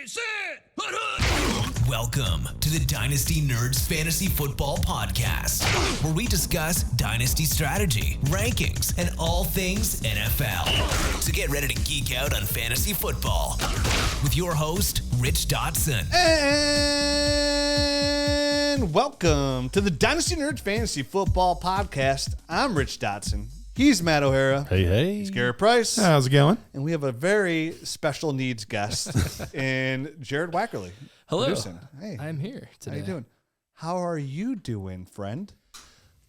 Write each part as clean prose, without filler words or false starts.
Sit! Welcome to the Dynasty Nerds Fantasy Football Podcast, where we discuss dynasty strategy, rankings, and all things NFL. So get ready to geek out on fantasy football with your host, Rich Dotson. And welcome to the Dynasty Nerds Fantasy Football Podcast. I'm Rich Dotson. He's Matt O'Hara. Hey. He's Garrett Price. How's it going? And we have a very special needs guest in Jared Wackerly. Hello. Producing. Hey. I'm here today. How you doing? How are you doing, friend?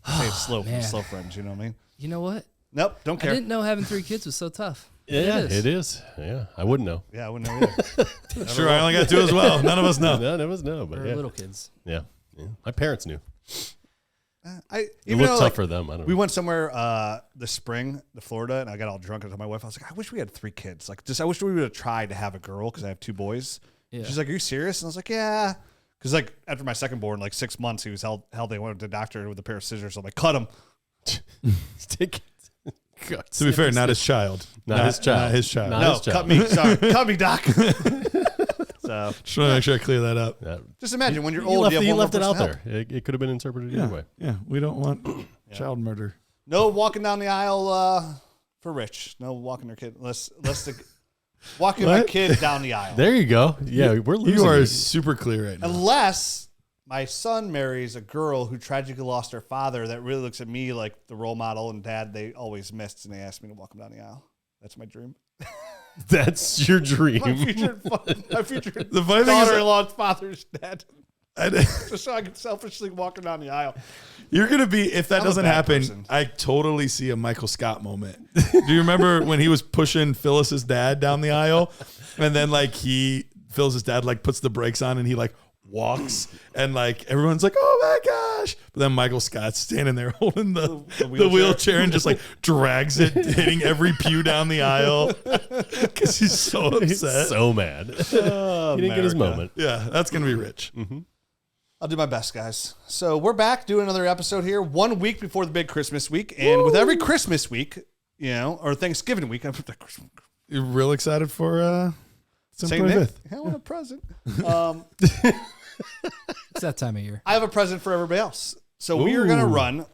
Say it's slow friends, you know what I mean? You know what? Nope, don't care. I didn't know having 3 kids was so tough. Yeah, it is. Yeah, I wouldn't know. Yeah, I wouldn't know either. Sure, I only got 2 as well. None of us know. None of us know, but Or yeah. little kids. Yeah. My parents knew. It looked tough for them. I don't know. We went somewhere this spring to Florida, and I got all drunk. I told my wife, I was like, I wish we had 3 kids. I wish we would have tried to have a girl because I have 2 boys. Yeah. She's like, are you serious? And I was like, yeah. Because after my second born, 6 months, he was held. They went to the doctor with a pair of scissors. So I'm like, cut him. To be fair, not his child. Not his child. Not his child. Not No, his child. cut me. Sorry, cut me, doc. So Just want to make sure I clear that up. just imagine when you're You old, left, you have you one left more it out person to there. help. It could have been interpreted either way. Yeah, we don't want child murder. No walking down the aisle for Rich. No walking their kid. Walking my What? kid down the aisle. There you go. Yeah, we're losing. You are it. super clear right now. Unless my son marries a girl who tragically lost her father that really looks at me like the role model and dad they always missed, and they asked me to walk him down the aisle. That's my dream. That's your dream. My future The funny thing is, daughter-in-law's father's dead. I- Just so I can selfishly walk him down the aisle. you're going to be, if that I'm a doesn't bad happen, person. I totally see a Michael Scott moment. Do you remember when he was pushing Phyllis's dad down the aisle? And then Phyllis's dad puts the brakes on and he walks and everyone's like, oh my gosh. But then Michael Scott's standing there holding the wheelchair and just drags it, hitting every pew down the aisle because he's so upset. He's so mad. Oh, He didn't get his moment. Yeah, that's going to be Rich. I'll do my best, guys. So we're back doing another episode here 1 week before the big Christmas week. And with every Christmas week, or Thanksgiving week, You're real excited for St. September Nick. 5th. I want a present. It's that time of year. I have a present for everybody else. So we are going to run,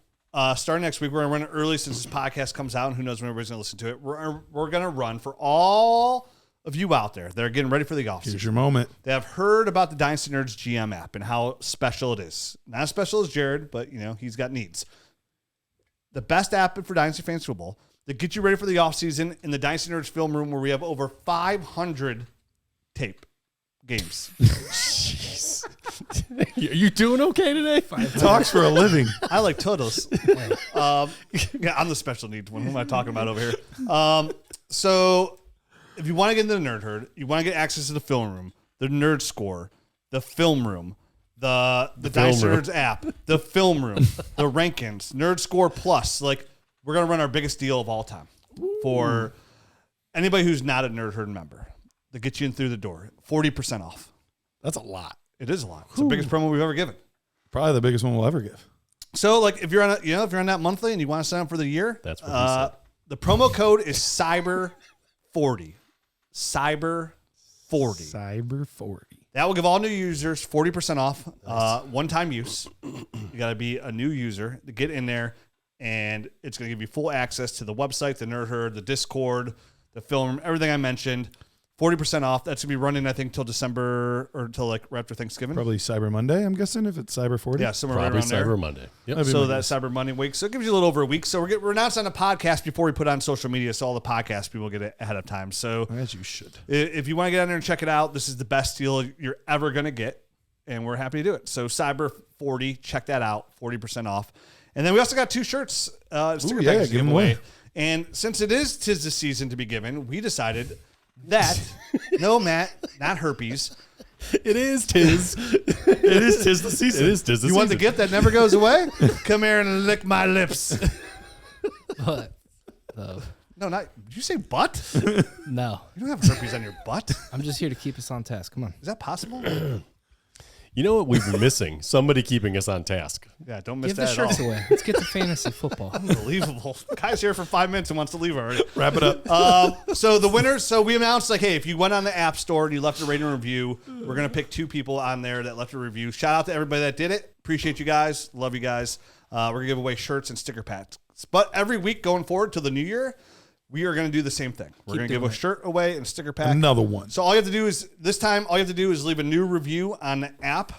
starting next week, we're going to run it early since this podcast comes out, and who knows when everybody's going to listen to it. We're going to run for all of you out there that are getting ready for the golf Here's season. your moment. They have heard about the Dynasty Nerds GM app and how special it is. Not as special as Jared, but, he's got needs. The best app for Dynasty Fantasy Football that gets you ready for the offseason in the Dynasty Nerds film room where we have over 500 tape games. Jeez. Are you doing okay today? Talks for a living. I like totals. I'm the special needs one. Who am I talking about over here? So if you want to get into the Nerd Herd, you want to get access to the film room, the Nerd Score, the film room, the Dynasty Nerds app, the film room, the rankings, Nerd Score Plus. We're going to run our biggest deal of all time for anybody who's not a Nerd Herd member to get you in through the door. 40% off. That's a lot. It is a lot. It's the biggest promo we've ever given. Probably the biggest one we'll ever give. So, if you're on if you're on that monthly and you want to sign up for the year, That's what he said. The promo code is Cyber40. Cyber40. Cyber 40. That will give all new users 40% off. One-time use. You got to be a new user to get in there, and it's going to give you full access to the website, the Nerd Herd, the Discord, the film, everything I mentioned. 40% off. That's going to be running, I think, till December or until right after Thanksgiving. Probably Cyber Monday, I'm guessing, if it's Cyber 40. Yeah, somewhere Probably right around there. Cyber Monday. Yep. That'd be So my that guess. Cyber Monday week. So it gives you a little over a week. So we're announcing a podcast before we put it on social media, so all the podcast people get it ahead of time. So As you should. if you want to get on there and check it out, this is the best deal you're ever going to get, and we're happy to do it. So Cyber 40, check that out, 40% off. And then we also got 2 shirts, sticker packs to give them away. And since it is 'tis the season to be given, we decided that no, Matt, not herpes. It is tis. It is tis the season. It is tis the You season. want the gift that never goes away? Come here and lick my lips. But, No, not. Did you say butt? no. You don't have herpes on your butt. I'm just here to keep us on task. Come on. Is that possible? You know what we've been missing? Somebody keeping us on task. Yeah, don't miss Give the that at all. shirts away. Let's get to fantasy football. Unbelievable. Guy's here for 5 minutes and wants to leave already. Wrap it up. So the winners, so we announced like, hey, if you went on the App Store and you left a rating and review, we're going to pick 2 people on there that left a review. Shout out to everybody that did it. Appreciate you guys. Love you guys. We're going to give away shirts and sticker packs. But every week going forward to the new year, we are going to do the same thing. We're going to give a shirt away and a sticker pack. Another one. So all you have to do is, this time, all you have to do is leave a new review on the app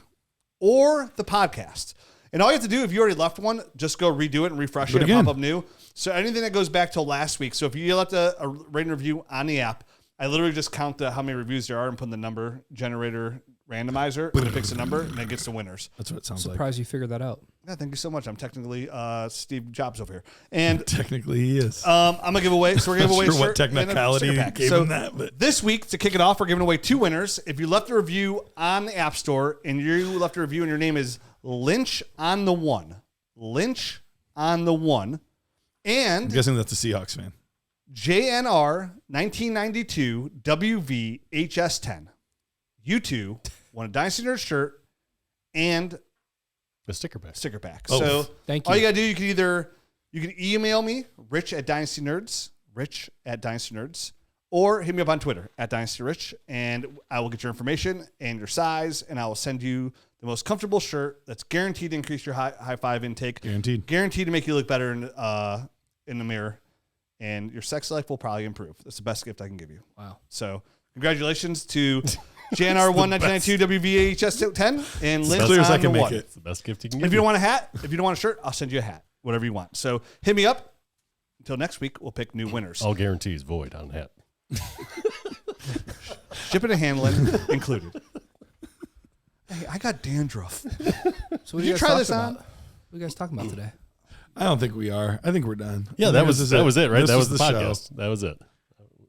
or the podcast. And all you have to do, if you already left one, just go redo it and refresh it and again. pop up new. So anything that goes back till last week. So if you left a rating review on the app, I literally just count how many reviews there are and put in the number generator randomizer, and it picks a number, and then gets the winners. That's what it sounds like. Surprised you figured that out. Yeah, thank you so much. I'm technically Steve Jobs over here. And Technically, he is. I'm going to give away, so we're giving away Not a sure shirt what and a technicality sticker pack. gave So him that, but this week, to kick it off, we're giving away 2 winners. If you left a review on the App Store and you left a review and your name is Lynch on the One. Lynch on the One. I'm And guessing that's a Seahawks fan. JNR 1992 WVHS10. You 2 won a Dynasty Nerds shirt and A sticker pack. sticker pack. Oh, So thank all you. you gotta do, you can email me, Rich at Dynasty Nerds, or hit me up on Twitter at Dynasty Rich, and I will get your information and your size, and I will send you the most comfortable shirt that's guaranteed to increase your high five intake, Guaranteed. guaranteed to make you look better in the mirror, and your sex life will probably improve. That's the best gift I can give you. Wow. So congratulations to JNR 1992 WVHS 10 and Lynn clear as I on can the make one. it. It's the best gift you can give. If you don't want a hat, if you don't want a shirt, I'll send you a hat, whatever you want. So hit me up. Until next week, we'll pick new winners. All guarantees void on hat. Shipping and handling included. Hey, I got dandruff. So what Did are you guys try talking this about? on? What are you guys talking about today? I don't think we are. I think we're done. Yeah, that was it, right? This That was the show. podcast. That was it.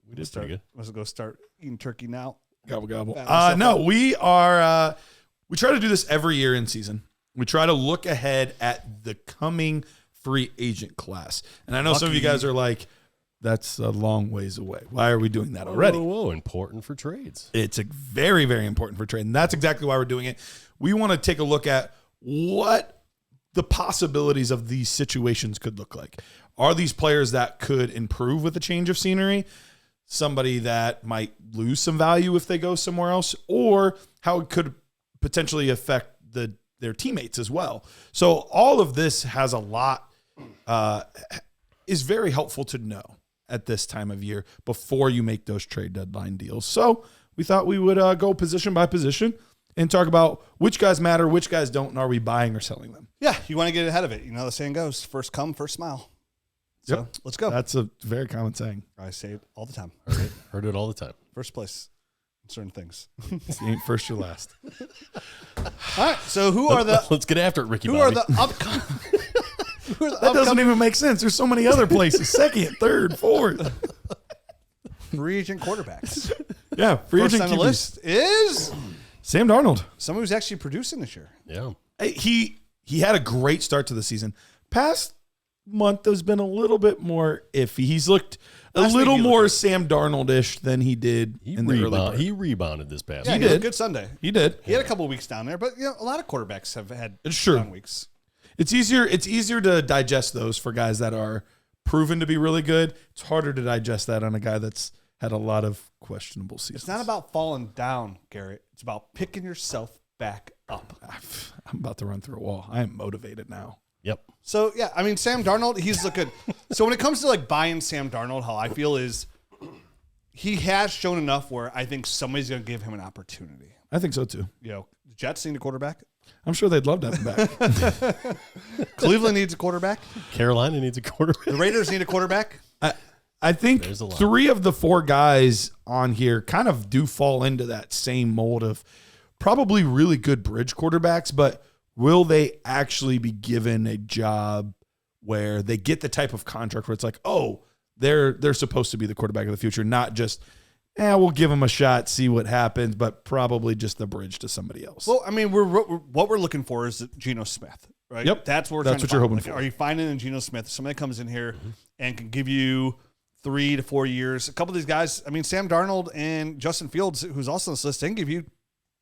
We did pretty good. Let's go start eating turkey now. Gobble gobble. Pat myself No, up. we are. We try to do this every year in season. We try to look ahead at the coming free agent class. And I know some of you guys are like, "That's a long ways away. Why are we doing that already?" Whoa, important for trades. It's a very, very important for trade. And that's exactly why we're doing it. We want to take a look at what the possibilities of these situations could look like. Are these players that could improve with a change of scenery? Somebody that might lose some value if they go somewhere else? Or how it could potentially affect their teammates as well. So all of this has a lot, is very helpful to know at this time of year before you make those trade deadline deals. So we thought we would go position by position and talk about which guys matter, which guys don't, and are we buying or selling them? Yeah, you want to get ahead of it. You know how the saying goes, first come, first smile. So Yep. let's go. That's a very common saying. I say it all the time. Heard it all the time. First place in certain things. If you ain't first, you're last. All right, so who are the Let's get after it, Ricky. who Bobby. are the upcoming That doesn't even make sense. There's so many other places. Second, third, fourth. free agent quarterbacks? Yeah, free First agent on the QBs. list is Sam Darnold. someone who's actually producing this year. Yeah. He had a great start to the season. Past month has been a little bit more iffy. He's looked a Last week little he looked more good. Sam Darnold-ish than he did He, in the early part. he rebounded this past Yeah, week. he did. looked good Sunday. He did. He had a couple of weeks down there, but a lot of quarterbacks have had It's true. down weeks. It's easier to digest those for guys that are proven to be really good. It's harder to digest that on a guy that's had a lot of questionable seasons. It's not about falling down, Garrett. It's about picking yourself back up. I'm about to run through a wall. I am motivated now. Yep. So, yeah, I mean, Sam Darnold, he's looking. So when it comes to like buying Sam Darnold, how I feel is he has shown enough where I think somebody's going to give him an opportunity. I think so too. You know, the Jets need a quarterback. I'm sure they'd love to have him back. Cleveland needs a quarterback. Carolina needs a quarterback. The Raiders need a quarterback. I think There's a lot. 3 of the 4 guys on here kind of do fall into that same mold of probably really good bridge quarterbacks, but will they actually be given a job where they get the type of contract where it's like, oh, they're supposed to be the quarterback of the future, not just, we'll give them a shot, see what happens, but probably just the bridge to somebody else. Well, I mean, what we're looking for is Geno Smith, right? Yep. That's what we're That's trying to what you're find. hoping Like, for. Are you finding in Geno Smith somebody that comes in here and can give you 3 to 4 years? A couple of these guys, I mean, Sam Darnold and Justin Fields, who's also on this list, they can give you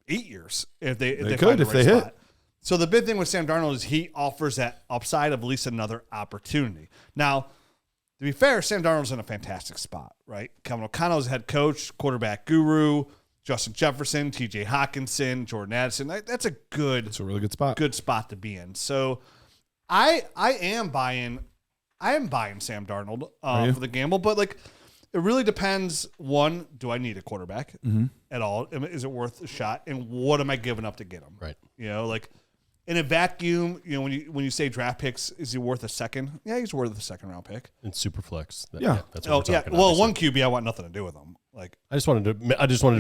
8 years if they They find could, the if right they hit. spot. So the big thing with Sam Darnold is he offers that upside of at least another opportunity. Now, to be fair, Sam Darnold's in a fantastic spot, right? Kevin O'Connell's head coach, quarterback guru, Justin Jefferson, T.J. Hawkinson, Jordan Addison. That's a good, It's a really good spot. good spot to be in. So I am buying Sam Darnold for the gamble, but like it really depends. One, do I need a quarterback at all? Is it worth a shot? And what am I giving up to get him? Right. You know, like in a vacuum, you know, when you say draft picks, is he worth a second? Yeah, he's worth a second round pick. In Superflex. Yeah. That's what we're talking Well, obviously. one QB, I want nothing to do with him. Like, I just wanted to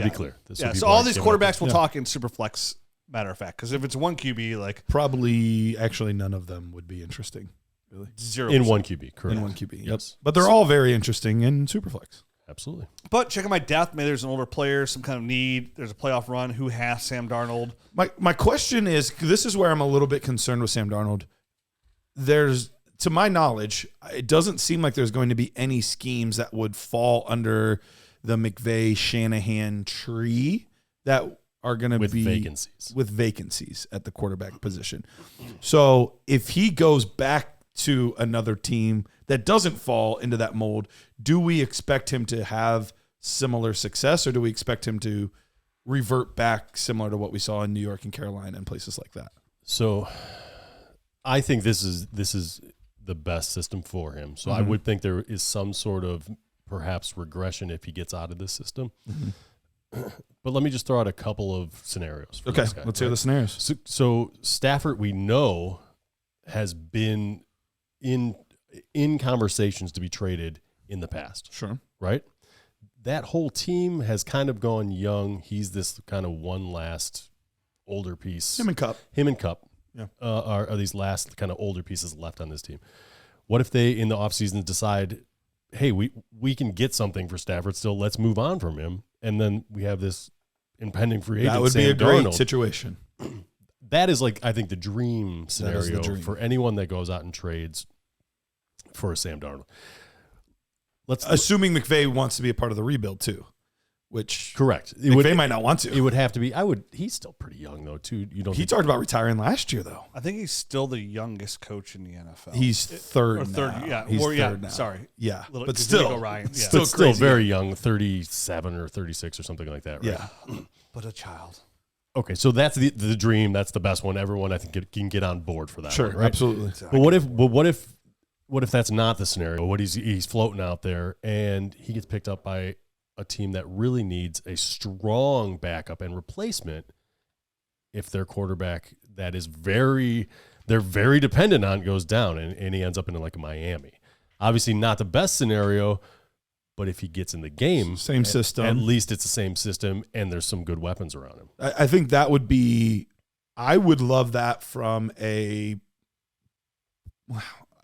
be clear. yeah. So all these quarterbacks will talk in Superflex. Matter of fact, because if it's one QB, like Probably, actually, none of them would be interesting. Really, 0%. in one QB, correct. in one QB. Yes. But they're all very interesting in Superflex. Absolutely. But check out my depth. Maybe there's an older player, some kind of need. There's a playoff run. Who has Sam Darnold? My question is, this is where I'm a little bit concerned with Sam Darnold. There's, to my knowledge, it doesn't seem like there's going to be any schemes that would fall under the McVay-Shanahan tree that are going to With be vacancies. at the quarterback position. So if he goes back to another team that doesn't fall into that mold, do we expect him to have similar success, or do we expect him to revert back similar to what we saw in New York and Carolina and places like that? So I think this is the best system for him. So I would think there is some sort of perhaps regression if he gets out of this system. But let me just throw out a couple of scenarios for this guy. Let's hear the scenarios. So Stafford, we know, has been in conversations to be traded in the past. Sure. Right? That whole team has kind of gone young. He's this kind of one last older piece. Him and Cup. Yeah. Are these last kind of older pieces left on this team. What if they, in the offseason, decide, hey, we can get something for Stafford still. Let's move on from him. And then we have this impending free agent, That would Sam be a great Darnold. situation. That is like, I think, the dream That is the scenario dream. for anyone that goes out and trades for a Sam Darnold. Assuming McVay wants to be a part of the rebuild too, which Correct. McVay might not want to. It would have to be. He's still pretty young though, too. You don't. He talked about retiring last year, though. I think he's still the youngest coach in the NFL. He's third or third. now. Yeah, He's or, yeah. third now. Sorry. Yeah, Little- but just still, Nico Ryan. Yeah. Still crazy. very young, 37 or 36 or something like that. Right? Yeah. But a child. Okay, so that's the dream. That's the best one. Everyone, I think, can get on board for that. Sure, one, right? absolutely. But what if that's not the scenario? What he's floating out there and he gets picked up by a team that really needs a strong backup and replacement if their quarterback that is they're very dependent on goes down and he ends up in like a Miami. Obviously not the best scenario, but if he gets in the game, Same system. at least it's the same system and there's some good weapons around him. I think that would be. I would love that from a.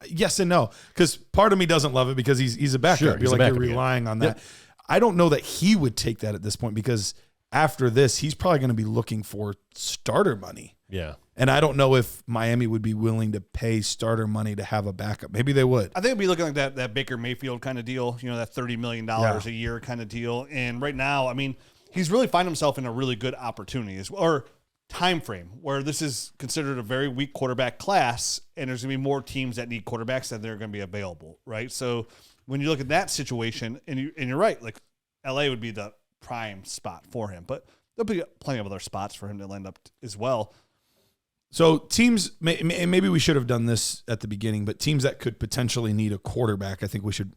Yes and no, because part of me doesn't love it because he's a backup. Sure, you're he's a like backup, you're yeah. relying on that. Yep. I don't know that he would take that at this point because after this, he's probably going to be looking for starter money. Yeah. And I don't know if Miami would be willing to pay starter money to have a backup. Maybe they would. I think it'd be looking like that Baker Mayfield kind of deal, you know, that $30 million a year kind of deal. And right now, I mean, he's really finding himself in a really good opportunity or time frame where this is considered a very weak quarterback class, and there's going to be more teams that need quarterbacks that they're going to be available, right? So when you look at that situation, and you're right, like LA would be the prime spot for him, but there'll be plenty of other spots for him to land up as well. So teams, maybe we should have done this at the beginning, but teams that could potentially need a quarterback, I think we should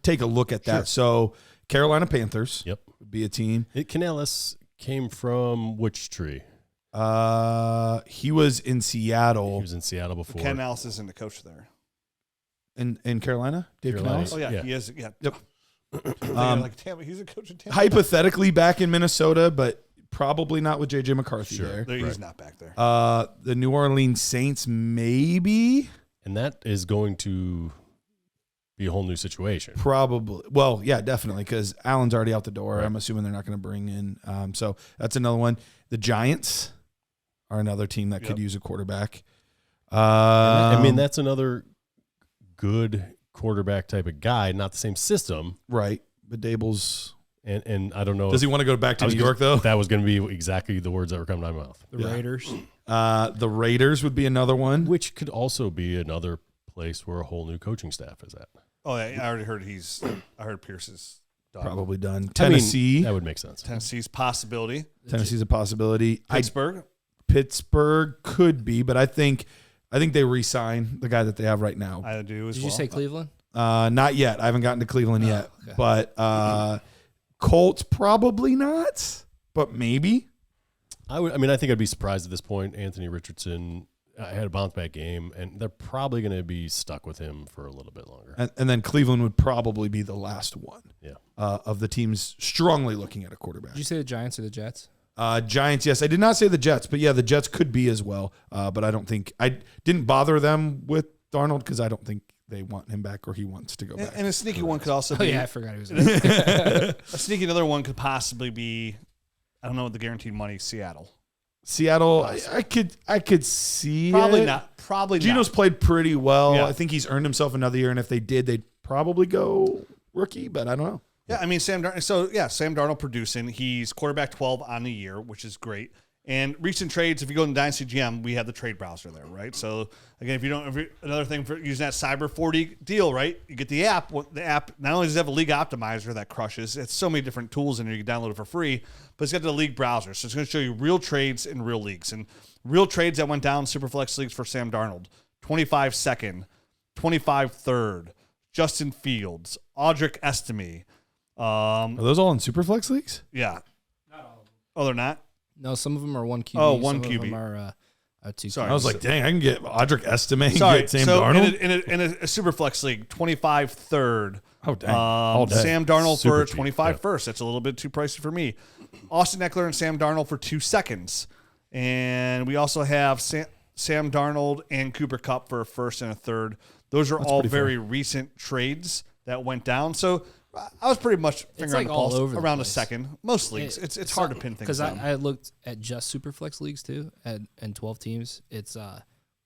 take a look at that. Sure. So Carolina Panthers Yep. would be a team. Canales came from which tree? He was in Seattle. He was in Seattle before. Ken Ellis isn't the coach there. In Carolina? Dave Carolina. Canales? Oh, yeah, Yeah. he is. Yeah. Yep. Like, Tampa, he's a coach in Tampa. Hypothetically back in Minnesota, but probably not with J.J. McCarthy Sure. there. He's not back there. The New Orleans Saints, maybe? And that is going to be a whole new situation. Probably. Well, yeah, definitely, because Allen's already out the door. Right. I'm assuming they're not going to bring in. So that's another one. The Giants are another team that could use a quarterback. I mean, that's another good quarterback type of guy, not the same system. Right. But Dable's And I don't know. Does he want to go back to New York, though? That was going to be exactly the words that were coming out of my mouth. The Raiders. The Raiders would be another one. Which could also be another place where a whole new coaching staff is at. Oh, yeah, I already heard I heard Pierce is done. Probably done. I mean, Tennessee. that would make sense. Tennessee's possibility. Tennessee's a possibility. Pittsburgh. Pittsburgh could be, but I think they re-sign the guy that they have right now. I do as Did well. you say Cleveland? Not yet. I haven't gotten to Cleveland yet. Okay. But Colts probably not, but maybe. I think I'd be surprised at this point. Anthony Richardson had a bounce back game, and they're probably going to be stuck with him for a little bit longer. And then Cleveland would probably be the last one. Yeah. Of the teams strongly looking at a quarterback. Did you say the Giants or the Jets? Giants, yes. I did not say the Jets, but yeah, the Jets could be as well. But I don't think I didn't bother them with Darnold because I don't think they want him back or he wants to go back. And a sneaky one could also Oh, be. yeah, I forgot he was there. A sneaky another one could possibly be. I don't know the guaranteed money. Seattle, I could see Probably it. not. Probably Geno's not. played pretty well. Yeah. I think he's earned himself another year, and if they did, they'd probably go rookie, but I don't know. Yeah, I mean Sam Darnold. So yeah, Sam Darnold producing. He's quarterback 12 on the year, which is great. And recent trades, if you go in Dynasty GM, we have the trade browser there, right? So again, another thing for using that Cyber 40 deal, right? You get the app. The app not only does it have a league optimizer that crushes, it's so many different tools in there. You can download it for free, but it's got the league browser, so it's going to show you real trades in real leagues and real trades that went down Superflex leagues for Sam Darnold. 25 second, 25 third, Justin Fields, Audric Estime. Are those all in Superflex leagues? Yeah. Not all of them. Oh, they're not? No, some of them are one QB. Oh, one some QB. Of them are two. Sorry. I was like, dang, I can get Audric Estime and Sorry. get Sam so Darnold. in a Superflex league, 25 third. Oh, dang. All day. Sam Darnold Super for cheap, 25 yeah. first. That's a little bit too pricey for me. Austin Eckler and Sam Darnold for 2 seconds. And we also have Sam Darnold and Cooper Kupp for a first and a third. Those are all very recent trades that went down. So I was pretty much finger on like the all pulse over the around a place. second. Most leagues. It's hard to pin things because down. I looked at just Superflex leagues too, and 12 teams. It's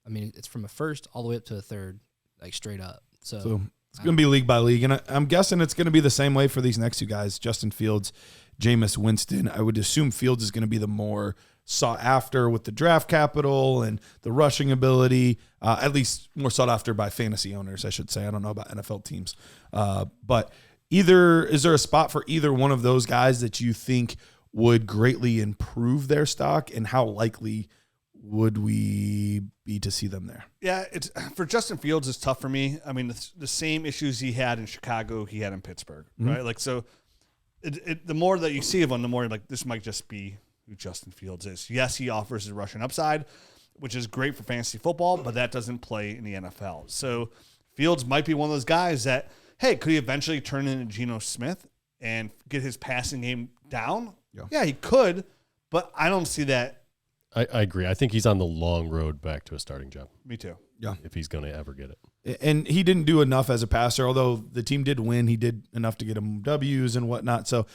it's from a first all the way up to a third, like straight up. So it's going to be league by league, and I'm guessing it's going to be the same way for these next two guys, Justin Fields, Jameis Winston. I would assume Fields is going to be the more sought after with the draft capital and the rushing ability, at least more sought after by fantasy owners, I should say. I don't know about NFL teams, but is there a spot for either one of those guys that you think would greatly improve their stock, and how likely would we be to see them there? Yeah, it's for Justin Fields. It's tough for me. I mean, the same issues he had in Chicago, he had in Pittsburgh, right? Like, so the more that you see of him, the more you're like, this might just be who Justin Fields is. Yes, he offers a rushing upside, which is great for fantasy football, but that doesn't play in the NFL. So Fields might be one of those guys that, hey, could he eventually turn into Geno Smith and get his passing game down? Yeah, he could, but I don't see that. I agree. I think he's on the long road back to a starting job. Me too. Yeah. If he's going to ever get it. And he didn't do enough as a passer, although the team did win. He did enough to get him W's and whatnot. So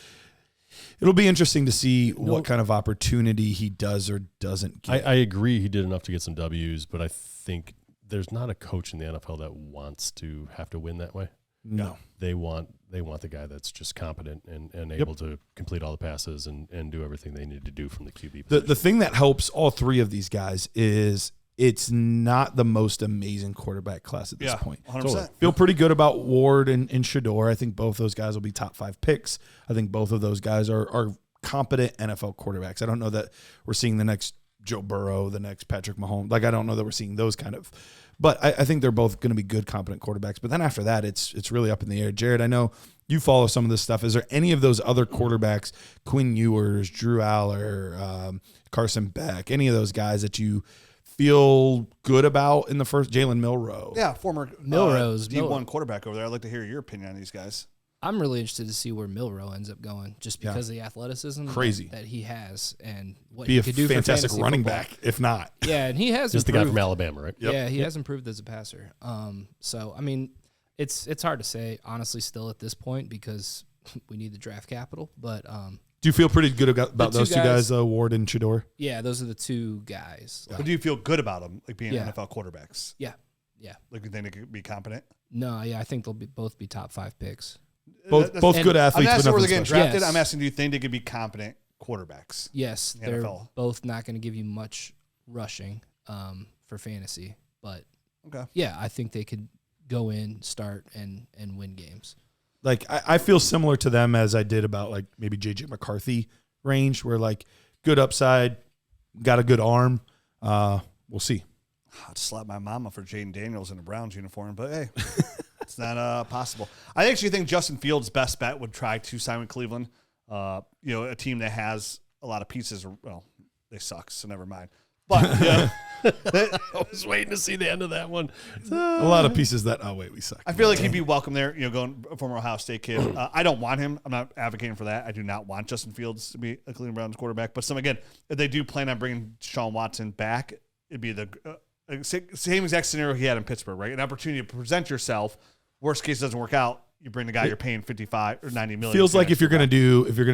it'll be interesting to see what kind of opportunity he does or doesn't get. I agree he did enough to get some W's, but I think there's not a coach in the NFL that wants to have to win that way. No. They want the guy that's just competent and able to complete all the passes and do everything they need to do from the QB position. The thing that helps all three of these guys is it's not the most amazing quarterback class at this point. 100%. Feel pretty good about Ward and Shador. I think both those guys will be top 5 picks. I think both of those guys are competent NFL quarterbacks. I don't know that we're seeing the next Joe Burrow, the next Patrick Mahomes. Like, I don't know that we're seeing those kind of. But I think they're both going to be good, competent quarterbacks. But then after that, it's really up in the air. Jared, I know you follow some of this stuff. Is there any of those other quarterbacks, Quinn Ewers, Drew Aller, Carson Beck, any of those guys that you feel good about in the first? Jalen Milroe. Yeah, former Milroe's D1 quarterback over there. I'd like to hear your opinion on these guys. I'm really interested to see where Milroe ends up going, just because of the athleticism Crazy that he has and what Be he a could do fantastic for fantasy running football. back, if not. Yeah, and he has Just the guy improved. from Alabama, right? Yeah, he has improved as a passer. So I mean, it's hard to say honestly still at this point because we need the draft capital. But Do you feel pretty good about those two guys, Ward and Shador? yeah, those are the two guys. But do you feel good about them, like being Yeah. NFL quarterbacks? Yeah. Like you think they could be competent? No, yeah, I think they'll both be top 5 picks. Both good I'm athletes. not asking but where they're nothing getting special. drafted. Yes. I'm asking, do you think they could be competent quarterbacks? Yes, in the they're NFL? both not going to give you much rushing for fantasy, but Okay. yeah, I think they could go in, start, and win games. Like I feel similar to them as I did about like maybe JJ McCarthy range, where like good upside, got a good arm. We'll see. I'd slap my mama for Jaden Daniels in a Browns uniform, but hey, it's not possible. I actually think Justin Fields' best bet would try to sign with Cleveland. A team that has a lot of pieces. Well, they suck, so never mind. But yeah, I was waiting to see the end of that one. A lot of pieces that. Oh wait, we suck. I feel like he'd be welcome there. Going former Ohio State kid. I don't want him. I'm not advocating for that. I do not want Justin Fields to be a Cleveland Browns quarterback. But if they do plan on bringing Deshaun Watson back, it'd be the same exact scenario he had in Pittsburgh, right? An opportunity to present yourself. Worst case doesn't work out. You bring the guy you're paying $55 or $90 million. Feels like if you're gonna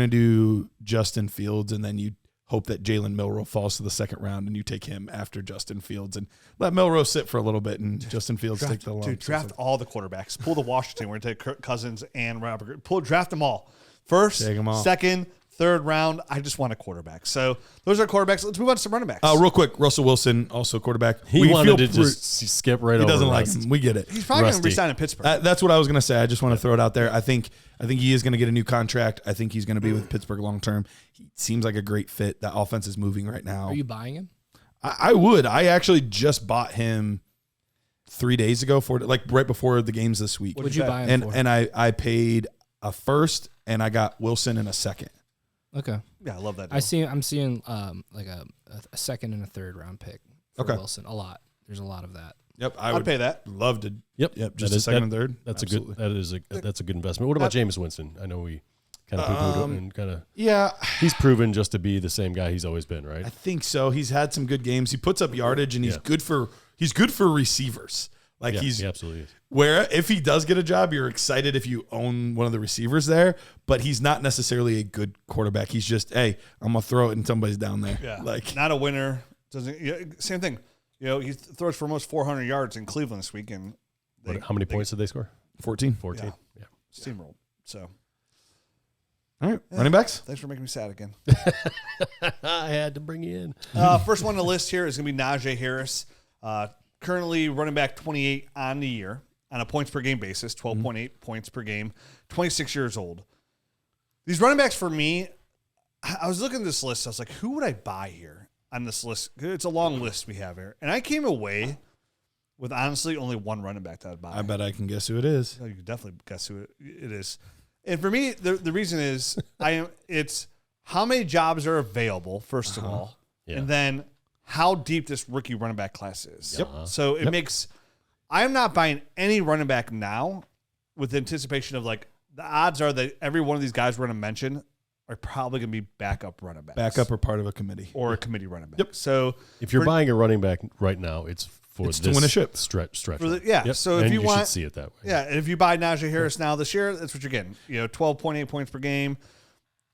do Justin Fields and then you hope that Jalen Milroe falls to the second round and you take him after Justin Fields and let Milroe sit for a little bit and Justin Fields take the long. Draft all the quarterbacks. Pull the Washington. We're going to take Kirk Cousins and Robert. Draft them all. First, Take 'em all. second, third round. I just want a quarterback. So those are quarterbacks. Let's move on to some running backs. Real quick, Russell Wilson, also quarterback. He wanted to just skip right over. He doesn't like Rust. him. We get it. He's probably going to Rusty. resign in Pittsburgh. That's what I was going to say. I just want to throw it out there. I think he is going to get a new contract. I think he's going to be with Pittsburgh long term. He seems like a great fit. That offense is moving right now. Are you buying him? I would. I actually just bought him 3 days ago right before the games this week. What'd you buy him for? And I paid a first and I got Wilson in a second. Okay. Yeah, I love that deal. I'm seeing like a second and a third round pick for Okay. Wilson. A lot. There's a lot of that. Yep, I'd pay that. Love to. Yep. Just That a is- second that- and third. That's Absolutely. that's a good investment. What about Jameis Winston? I know we kind of poo-pooed him and kind of. Yeah, He's proven just to be the same guy he's always been, right? I think so. He's had some good games. He puts up yardage and he's Yeah. good for receivers. Like Yeah, he's he absolutely is. where if he does get a job, you're excited if you own one of the receivers there, but he's not necessarily a good quarterback. He's just, hey, I'm gonna throw it and somebody's down there. Yeah, Like not a winner. Same thing. He throws for almost 400 yards in Cleveland this week, and How many points did they score? 14. 14. Yeah. steamrolled. So All right, running backs. thanks for making me sad again. I had to bring you in. First one on the list here is going to be Najee Harris. Currently running back 28 on the year on a points per game basis, 12.8 points per game, 26 years old. These running backs for me, I was looking at this list. I was like, who would I buy here on this list? It's a long list we have here. And I came away with honestly only one running back that I'd buy. I bet I can guess who it is. Oh, you can definitely guess who it is. And for me, the reason is it's how many jobs are available, first of all, Yeah. and then how deep this rookie running back class is. Yep. So it makes I am not buying any running back now with anticipation of like the odds are that every one of these guys we're going to mention are probably going to be backup running backs. Backup or part of a committee. or a committee running back. Yep. So If you're buying a running back right now, it's for It's to this win a ship. stretch. For the- yeah, Yep. so if And you should want- see it that way. yeah, and if you buy Najee Harris now this year, that's what you're getting. 12.8 points per game.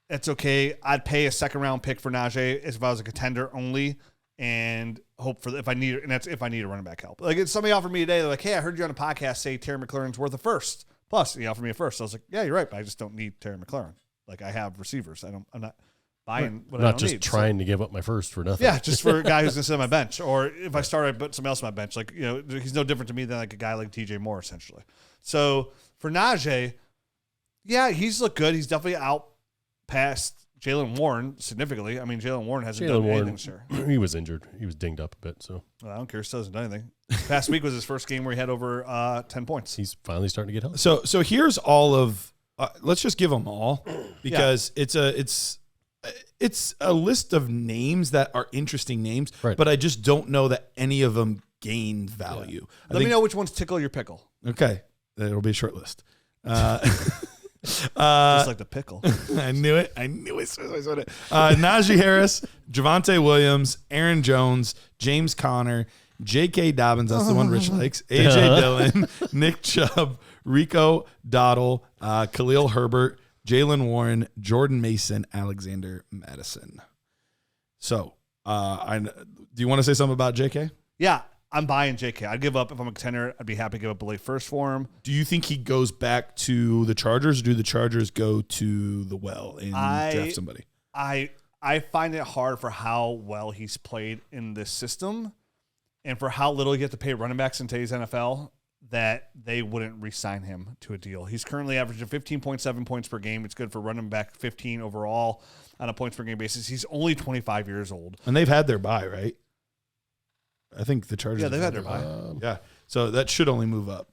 It's okay. I'd pay a second round pick for Najee if I was a contender only, and hope for if I need, and that's if I need a running back help. Like if somebody offered me today, they're like, "Hey, I heard you on a podcast say Terry McLaurin's worth a first. Plus, he offered me a first." I was like, "Yeah, you're right, but I just don't need Terry McLaurin. Like I have receivers. I'm not buying what I Not don't just need." trying to give up my first for nothing. Yeah, just for a guy who's going to sit on my bench. Or if I start, I put somebody else on my bench. Like, he's no different to me than like a guy like TJ Moore, essentially. So for Najee, yeah, he's looked good. He's definitely out past Jalen Warren significantly. I mean, Jalen Warren hasn't done anything this year. He was injured. He was dinged up a bit, so Well, I don't care. He still hasn't done anything. Past week was his first game where he had over 10 points. he's finally starting to get healthy. So here's all of. Let's just give them all because it's a list of names that are interesting names, Right. but I just don't know that any of them gain value. I Let me think- know which ones tickle your pickle. Okay, it'll be a short list. Just like the pickle. I knew it. I said it. Najee Harris, Javonte Williams, Aaron Jones, James Conner, J.K. Dobbins. That's the one Rich likes. A.J. Dillon, Nick Chubb, Rico Dowdle, Khalil Herbert, Jalen Warren, Jordan Mason, Alexander Madison. So, do you want to say something about J.K.? Yeah. I'm buying JK. I'd give up if I'm a contender. I'd be happy to give up a late first for him. Do you think he goes back to the Chargers, or do the Chargers go to the well and draft somebody? I find it hard for how well he's played in this system and for how little you have to pay running backs in today's NFL that they wouldn't re-sign him to a deal. He's currently averaging 15.7 points per game. It's good for running back 15 overall on a points per game basis. He's only 25 years old. And they've had their bye, right? I think the Chargers. Yeah, they've had their bye. Yeah. So that should only move up.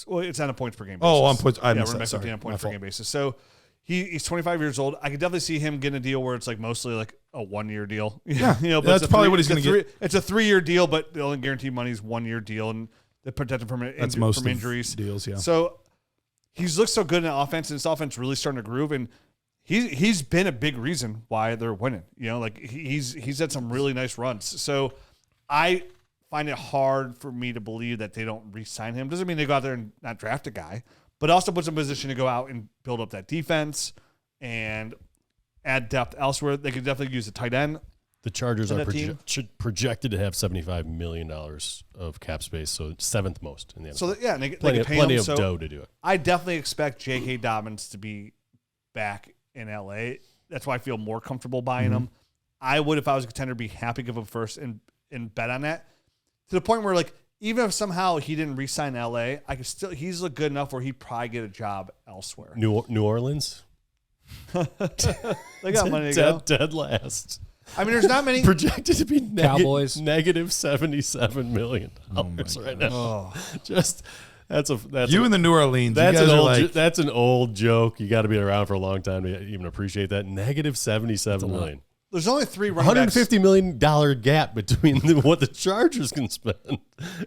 Well, it's on a points per game basis. Oh, on points. I yeah, missed running that. back 15 Sorry. on points per My game fault. basis. So he's 25 years old. I could definitely see him getting a deal where it's like mostly like a 1 year deal. Yeah, but that's it's probably what he's going to get. It's a 3 year deal, but the only guaranteed money is 1 year deal, and they protect him from injuries. Deals, yeah. So he's looked so good in the offense, and this offense really starting to groove, and he's been a big reason why they're winning. Like he's had some really nice runs. So I find it hard for me to believe that they don't re-sign him. Doesn't mean they go out there and not draft a guy, but also puts them in a position to go out and build up that defense and add depth elsewhere. They could definitely use a tight end. The Chargers on are that team. projected to have $75 million of cap space, so seventh most in the NFL. So that, and they plenty, could pay plenty him. of So dough to do it. I definitely expect J.K. Dobbins to be back in L.A. That's why I feel more comfortable buying him. I would, if I was a contender, be happy to give him first and bet on that. To the point where, like, even if somehow he didn't re-sign L.A., I could still. He's look good enough where he'd probably get a job elsewhere. New Orleans? They got money to go. Dead last. I mean, there's not many. Projected to be Cowboys. negative $77 million right now. Oh. That's You in the New Orleans. That's you guys an are old. like, That's an old joke. You got to be around for a long time to even appreciate that. Negative $77 million. There's only 3 running backs. $150 million gap between what the Chargers can spend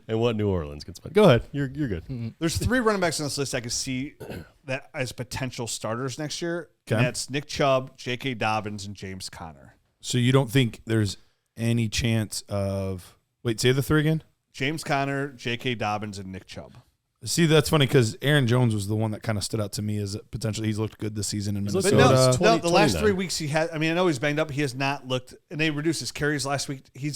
and what New Orleans can spend. Go ahead. You're good. There's 3 running backs on this list I could see that as potential starters next year. Okay. And that's Nick Chubb, J.K. Dobbins, and James Conner. so you don't think there's any chance of? Wait, say the 3 again. James Conner, J.K. Dobbins, and Nick Chubb. See, that's funny because Aaron Jones was the one that kind of stood out to me as potentially he's looked good this season in looked Minnesota. good. No, the last 29. 3 weeks he had. I mean, I know he's banged up. He has not looked, and they reduced his carries last week. He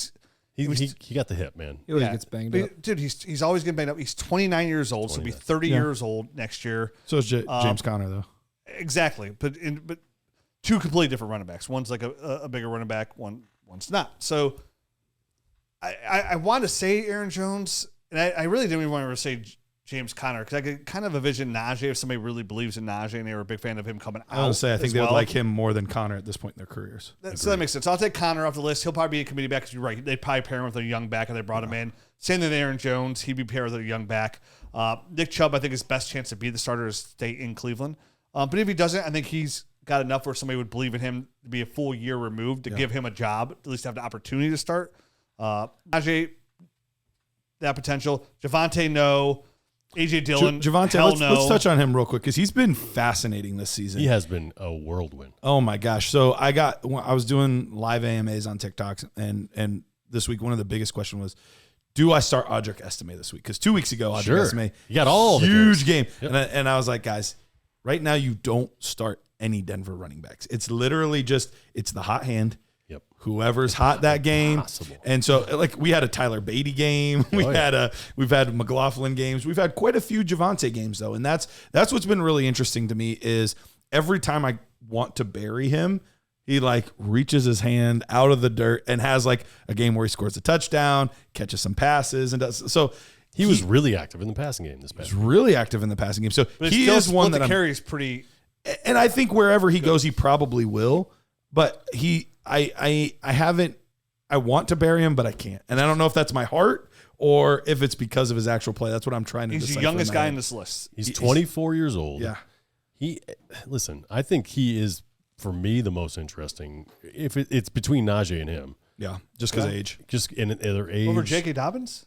got the hip, man. He always gets banged up. Dude, he's always getting banged up. He's 29 years old, so he'll be 30 years old next year. So is James Conner though. Exactly, but 2 completely different running backs. One's like a bigger running back. One's not. So I want to say Aaron Jones, and I really didn't even want to say James Conner because I could kind of envision Najee if somebody really believes in Najee and they were a big fan of him coming out. I would say I think as they would well. like him more than Conner at this point in their careers. So that makes sense. I'll take Conner off the list. He'll probably be a committee back because you're right. They'd probably pair him with a young back and they brought him in. Same thing with Aaron Jones. He'd be paired with a young back. Nick Chubb, I think his best chance to be the starter is stay in Cleveland. But if he doesn't, I think he's got enough where somebody would believe in him to be a full year removed to give him a job, at least have the opportunity to start. Najee, that potential. Javonte, no. AJ Dillon, Javonte, hell let's touch on him real quick because he's been fascinating this season. He has been a whirlwind. Oh my gosh! So I was doing live AMAs on TikTok, and this week one of the biggest questions was, do I start Audric Estime this week? Because 2 weeks ago, Audric Estime, you got all the huge game, Yep. and I was like, guys, right now you don't start any Denver running backs. It's literally just it's the hot hand. Yep. Whoever's hot that game. Impossible. And so like we had a Tyler Beatty game. We've had McLaughlin games. We've had quite a few Javonte games though. And that's what's been really interesting to me is every time I want to bury him, he like reaches his hand out of the dirt and has like a game where he scores a touchdown, catches some passes and does so He was really active in the passing game this past he's really active in the passing game. So But he still is one split that the I'm carries pretty. and I think wherever he goes, he probably will. But I want to bury him, but I can't. And I don't know if that's my heart or if it's because of his actual play. That's what I'm trying to He's decipher the youngest in my guy head. in this list. He's 24 years old. Yeah. I think he is, for me, the most interesting. If it's between Najee and him. Yeah. Just because Yeah. age. Just in their age. Over J.K. Dobbins?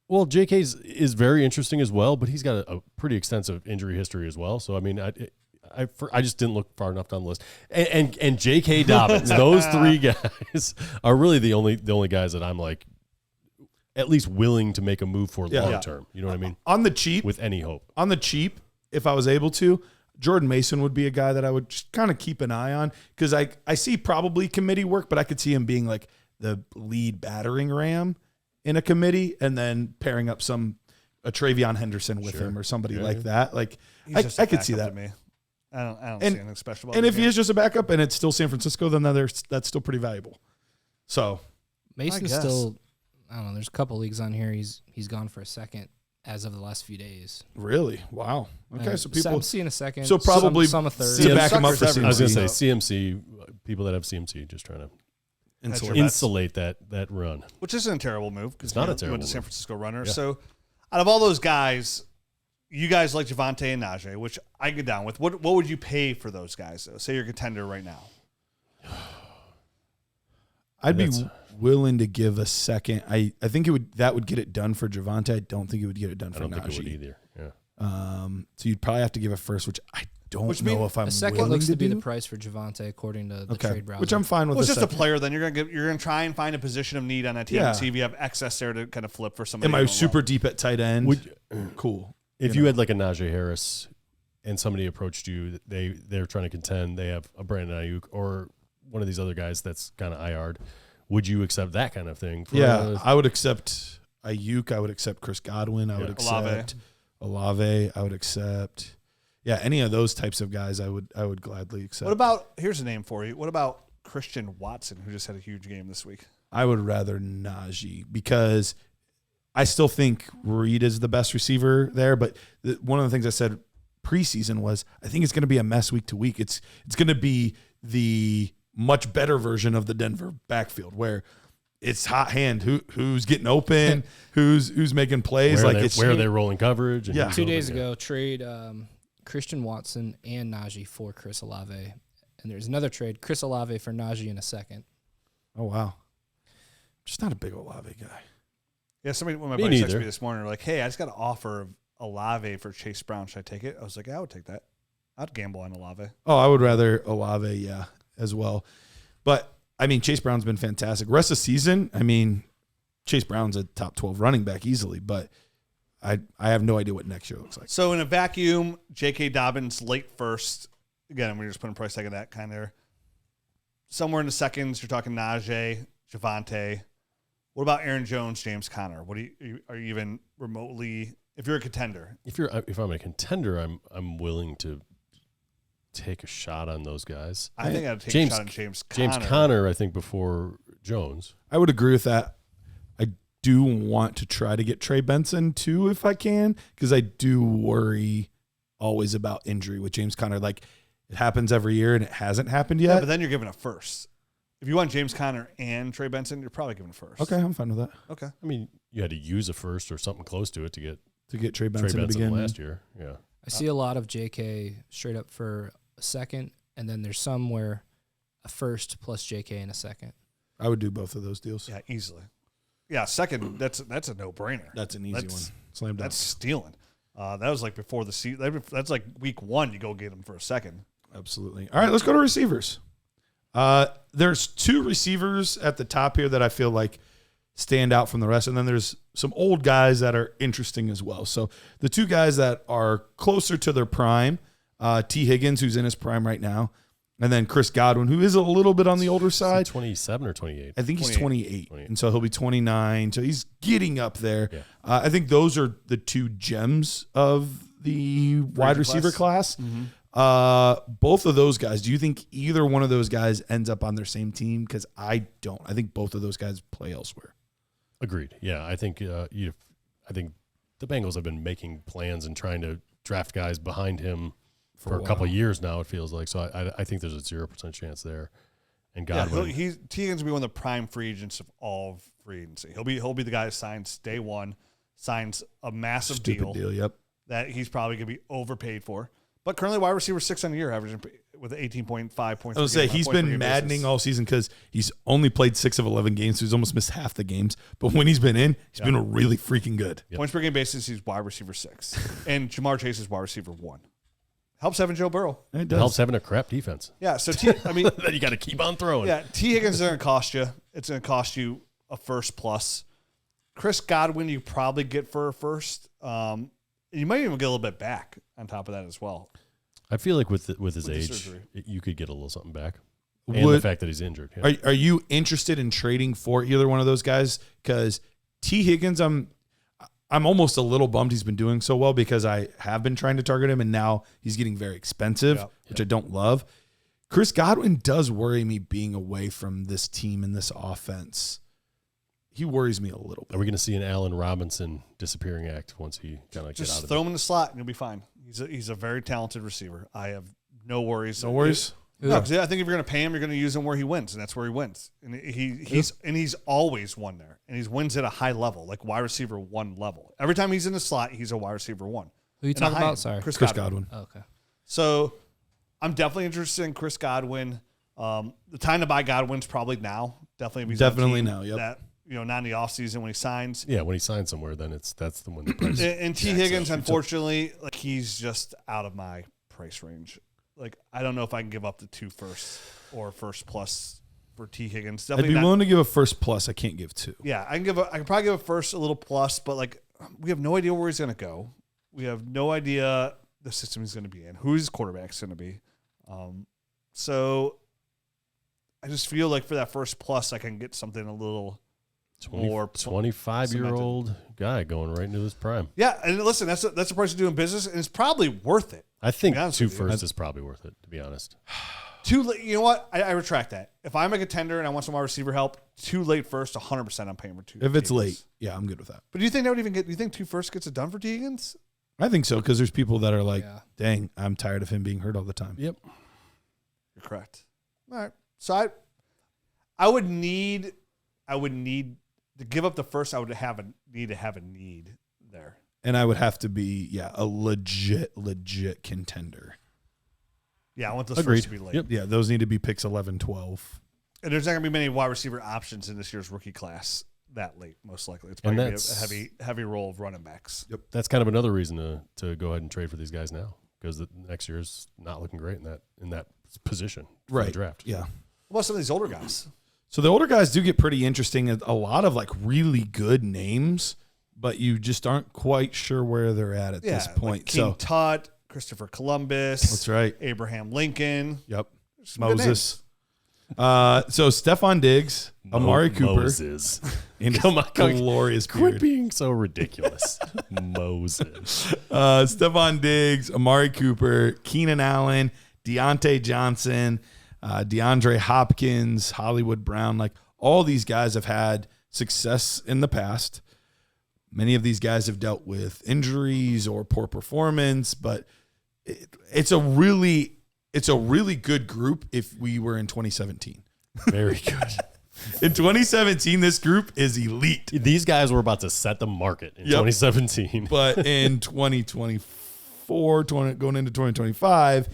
Well, J.K.'s is very interesting as well, but he's got a pretty extensive injury history as well. So, I mean, I just didn't look far enough down the list. And J.K. Dobbins, those 3 guys are really the only guys that I'm like at least willing to make a move for long term. You know what I mean? On the cheap. With any hope. On the cheap, if I was able to, Jordan Mason would be a guy that I would just kind of keep an eye on because I see probably committee work, but I could see him being like the lead battering ram in a committee and then pairing up a Travion Henderson with him or somebody like that. Like I could see that. Me. I don't see anything special about And the if game. he is just a backup and it's still San Francisco, then that's still pretty valuable. So Mason's still, I don't know, there's a couple leagues on here. He's gone for a second as of the last few days. Really? Wow. Okay, so people I'm seeing a second. So probably some a third. to back him up for Suckers CMC. I was going to say CMC, people that have CMC, just trying to insulate that run. Which isn't a terrible move because It's not a you terrible went to San move. Francisco runner. Yeah. So out of all those guys, you guys like Javonte and Najee, which I get down with. What would you pay for those guys, though? Say you're a contender right now. I'd be willing to give a second. I think that would get it done for Javonte. I don't think it would get it done for I don't Najee. think it would either. Yeah. So you'd probably have to give a first, which I don't know if I'm A second willing looks to be do. the price for Javonte according to the trade browser. Which I'm fine with. Well, it's just a second. player. Then you're gonna try and find a position of need on that team Yeah. and see if you have excess there to kind of flip for somebody. Am you I don't super love. deep at tight end? Cool. If you had like a Najee Harris and somebody approached you, they're trying to contend, they have a Brandon Ayuk or one of these other guys that's kind of IR'd, would you accept that kind of thing? I would accept Ayuk. I would accept Chris Godwin. I would accept Olave. I would accept any of those types of guys. I would gladly accept. What about, here's a name for you. What about Christian Watson, who just had a huge game this week? I would rather Najee because I still think Reed is the best receiver there. But one of the things I said preseason was I think it's going to be a mess week to week. It's going to be the much better version of the Denver backfield where it's hot hand. Who's getting open? who's making plays? Where are they rolling coverage? And 2 days ago, trade Christian Watson and Najee for Chris Olave. And there's another trade, Chris Olave for Najee in a second. Oh, wow. Just not a big Olave guy. Yeah, somebody, when my Me buddy texted neither. me this morning, they're like, hey, I just got an offer of Olave for Chase Brown. Should I take it? I was like, yeah, I would take that. I'd gamble on Olave. Oh, I would rather Olave, as well. But, I mean, Chase Brown's been fantastic. Rest of the season, I mean, Chase Brown's a top 12 running back easily, but I have no idea what next year looks like. So in a vacuum, J.K. Dobbins late first. Again, we're just putting a price tag on that kind of. Somewhere in the seconds, you're talking Najee, Javonte. What about Aaron Jones, James Conner? What are you even remotely? If you're a contender, If I'm a contender, I'm willing to take a shot on those guys. I think I'd take a shot on James Conner. James Conner, I think before Jones. I would agree with that. I do want to try to get Trey Benson too if I can, because I do worry always about injury with James Conner. Like, it happens every year and it hasn't happened yet. Yeah, but then you're giving a first. If you want James Conner and Trey Benson, you're probably giving a first. Okay, I'm fine with that. Okay. I mean, you had to use a first or something close to it to get Trey Benson to begin last year. Yeah. I see a lot of JK straight up for a second, and then there's some where a first plus JK in a second. I would do both of those deals. Yeah, easily. Yeah, second, that's a no-brainer. That's an easy one. Slam dunk. That's stealing. That was like before the season. That's like week one. You go get him for a second. Absolutely. All right, let's go to receivers. There's two receivers at the top here that I feel like stand out from the rest, and then there's some old guys that are interesting as well. So the two guys that are closer to their prime, T. Higgins, who's in his prime right now, and then Chris Godwin, who is a little bit on the older side. 27 or 28? I think he's 28, 28. and so he'll be 29. So he's getting up there. Yeah. I think those are the two gems of the wide receiver class. Both of those guys, do you think either one of those guys ends up on their same team? Because I don't. I think both of those guys play elsewhere. Agreed. Yeah, I think I think the Bengals have been making plans and trying to draft guys behind him for a couple of years now, it feels like. So I think there's a 0% chance there. And Godwin. Yeah, T. Higgins will be one of the prime free agents of all free agency. He'll be the guy who signs day one, signs a massive Stupid deal. Yep. that he's probably going to be overpaid for. But currently, wide receiver 6 on the year, averaging with 18.5 points. I would say he's been maddening all season because he's only played 6 of 11 games, so he's almost missed half the games. But when he's been in, he's been really freaking good. Yep. Points per game basis, he's wide receiver 6. And Jamar Chase is wide receiver 1. Helps having Joe Burrow. It helps having a crap defense. Yeah, so then you got to keep on throwing. Yeah, T. Higgins is going to cost you. It's going to cost you a first plus. Chris Godwin, you probably get for a first. You might even get a little bit back on top of that as well. I feel like with his age, surgery. you could get a little something back. And the fact that he's injured. Yeah. Are you interested in trading for either one of those guys? Because T. Higgins, I'm almost a little bummed he's been doing so well because I have been trying to target him, and now he's getting very expensive, which I don't love. Chris Godwin does worry me being away from this team and this offense. He worries me a little bit. Are we going to see an Allen Robinson disappearing act once he kind of get out Just of throw it? him in the slot and you'll be fine. He's a very talented receiver. I have no worries. No worries? No, 'cause I think if you're going to pay him, you're going to use him where he wins, and that's where he wins. And he's always won there, and he wins at a high level, like wide receiver 1 level. Every time he's in the slot, he's a wide receiver 1. Who you And a talking high about? end. Sorry. Chris Godwin. Oh, okay. So I'm definitely interested in Chris Godwin. The time to buy Godwin's probably now. Definitely, if he's on a Definitely team now, yep. That, not in the offseason when he signs. Yeah, when he signs somewhere, then that's the one. The price And T. Higgins, unfortunately, like he's just out of my price range. Like I don't know if I can give up the 2 firsts or first plus for T. Higgins. I'd Definitely be not. willing to give a first plus. I can't give 2. Yeah, I can probably give a first a little plus, but like we have no idea where he's going to go. We have no idea the system he's going to be in, who his quarterback's going to be. So I just feel like for that first plus, I can get something a little more 25-year-old guy going right into his prime. Yeah, and listen, that's the price of doing business, and it's probably worth it. I think be honest 2 with you. first is probably worth it, to be honest. Too late. You know what? I retract that. If I'm a contender and I want some wide receiver help, too late first, 100% I'm paying for 2. If it's T. late, Higgins. yeah, I'm good with that. But do you think that would even get? Do you think 2 first gets it done for T. Higgins? I think so because there's people that are like, Yeah. dang, I'm tired of him being hurt all the time. Yep. You're correct. All right. So I would need to give up the first. I would need to have a need there. And I would have to be, a legit contender. Yeah, I want those Agreed. first to be late. Yep. Yeah, those need to be picks 11, 12. And there's not going to be many wide receiver options in this year's rookie class that late, most likely. It's probably And going to be a heavy roll of running backs. Yep. That's kind of another reason to go ahead and trade for these guys now because the next year's not looking great in that position for the draft. Yeah. What about some of these older guys? So the older guys do get pretty interesting. A lot of like really good names, but you just aren't quite sure where they're at this point. Like King Tut, Christopher Columbus. That's right. Abraham Lincoln. Yep. Some good Moses. So Stephon Diggs, Amari Cooper, Moses. and Come on, glorious Quit beard. being so ridiculous. Moses. Stephon Diggs, Amari Cooper, Keenan Allen, Deontay Johnson, DeAndre Hopkins, Hollywood Brown. Like all these guys have had success in the past. Many of these guys have dealt with injuries or poor performance, but it's a really good group if we were in 2017. Very good. In 2017, this group is elite. These guys were about to set the market in 2017. But in 2024, going into 2025,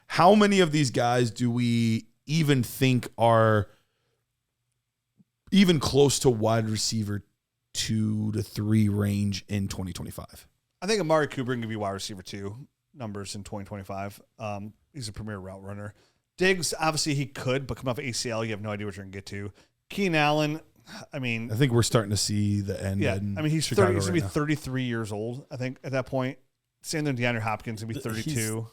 how many of these guys do we even think are even close to wide receiver 2 to 3 range in 2025? I think Amari Cooper can give you wide receiver 2 numbers in 2025. He's a premier route runner. Diggs, obviously he could, but come off ACL, you have no idea what you're going to get to. Keenan Allen, I mean. I think we're starting to see the end. Yeah, in I mean, he's Chicago going to be now. 33 years old, I think, at that point. Same thing, DeAndre Hopkins going to be 32.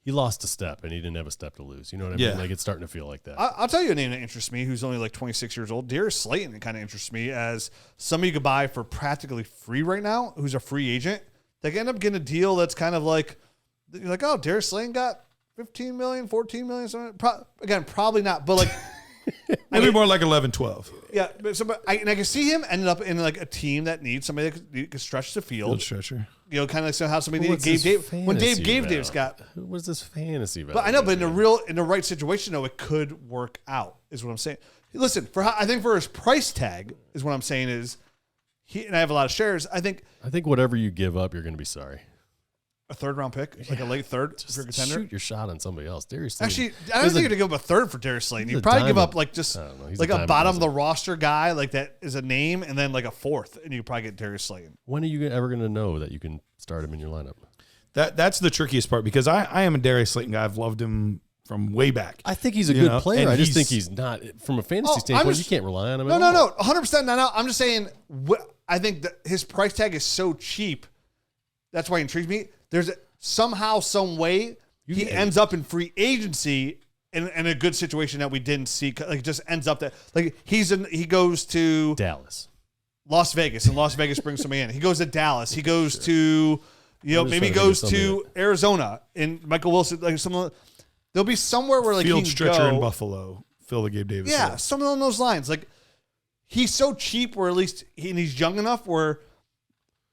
He lost a step, and he didn't have a step to lose. You know what I Yeah. mean? Like, it's starting to feel like that. I'll tell you a name that interests me, who's only like 26 years old. Darius Slayton kind of interests me as somebody you could buy for practically free right now, who's a free agent. They can end up getting a deal that's kind of like, you're like, oh, Darius Slayton got 15 million, 14 million, something. Again, probably not, but like. Maybe more like 11, 12. Yeah, but I can see him ending up in like a team that needs somebody that can stretch the field. Field stretcher. You know, kind of like how somebody What's needed this when Dave fantasy Davis about? got. What is this fantasy about? But I know, but in the right situation though, it could work out. Is what I'm saying. Listen, I think for his price tag is what I'm saying is he and I have a lot of shares. I think whatever you give up, you're going to be sorry. a 3rd round pick, like a late 3rd, if you're a contender. Shoot your shot on somebody else. Darius Slayton. Actually, I don't think you're gonna give up a 3rd for Darius Slayton. he's You a probably give diamond. up like just I don't know. He's like a a diamond bottom of the dozen. roster guy, like that is a name, and then like a 4th, and you probably get Darius Slayton. When are you ever going to know that you can start him in your lineup? That's the trickiest part because I am a Darius Slayton guy. I've loved him from way back. I think he's a You good know, player. and I just he's- think he's not, from a fantasy Oh, I'm standpoint, just- you can't rely on him No, at no, all. no, 100% not. I'm just saying. I think that his price tag is so cheap. That's why he intrigues me. There's somehow, some way, he ends up in free agency in a good situation that we didn't see. Like, it just ends up that like he goes to Dallas. Las Vegas, and Las Vegas brings somebody in. He goes to Dallas. He goes to, maybe he goes to Arizona, and Michael Wilson. Like there'll be somewhere where like field he stretcher can go. in Buffalo, fill the Gabe Davis. Yeah, role. something along those lines. Like he's so cheap, or at least he's young enough where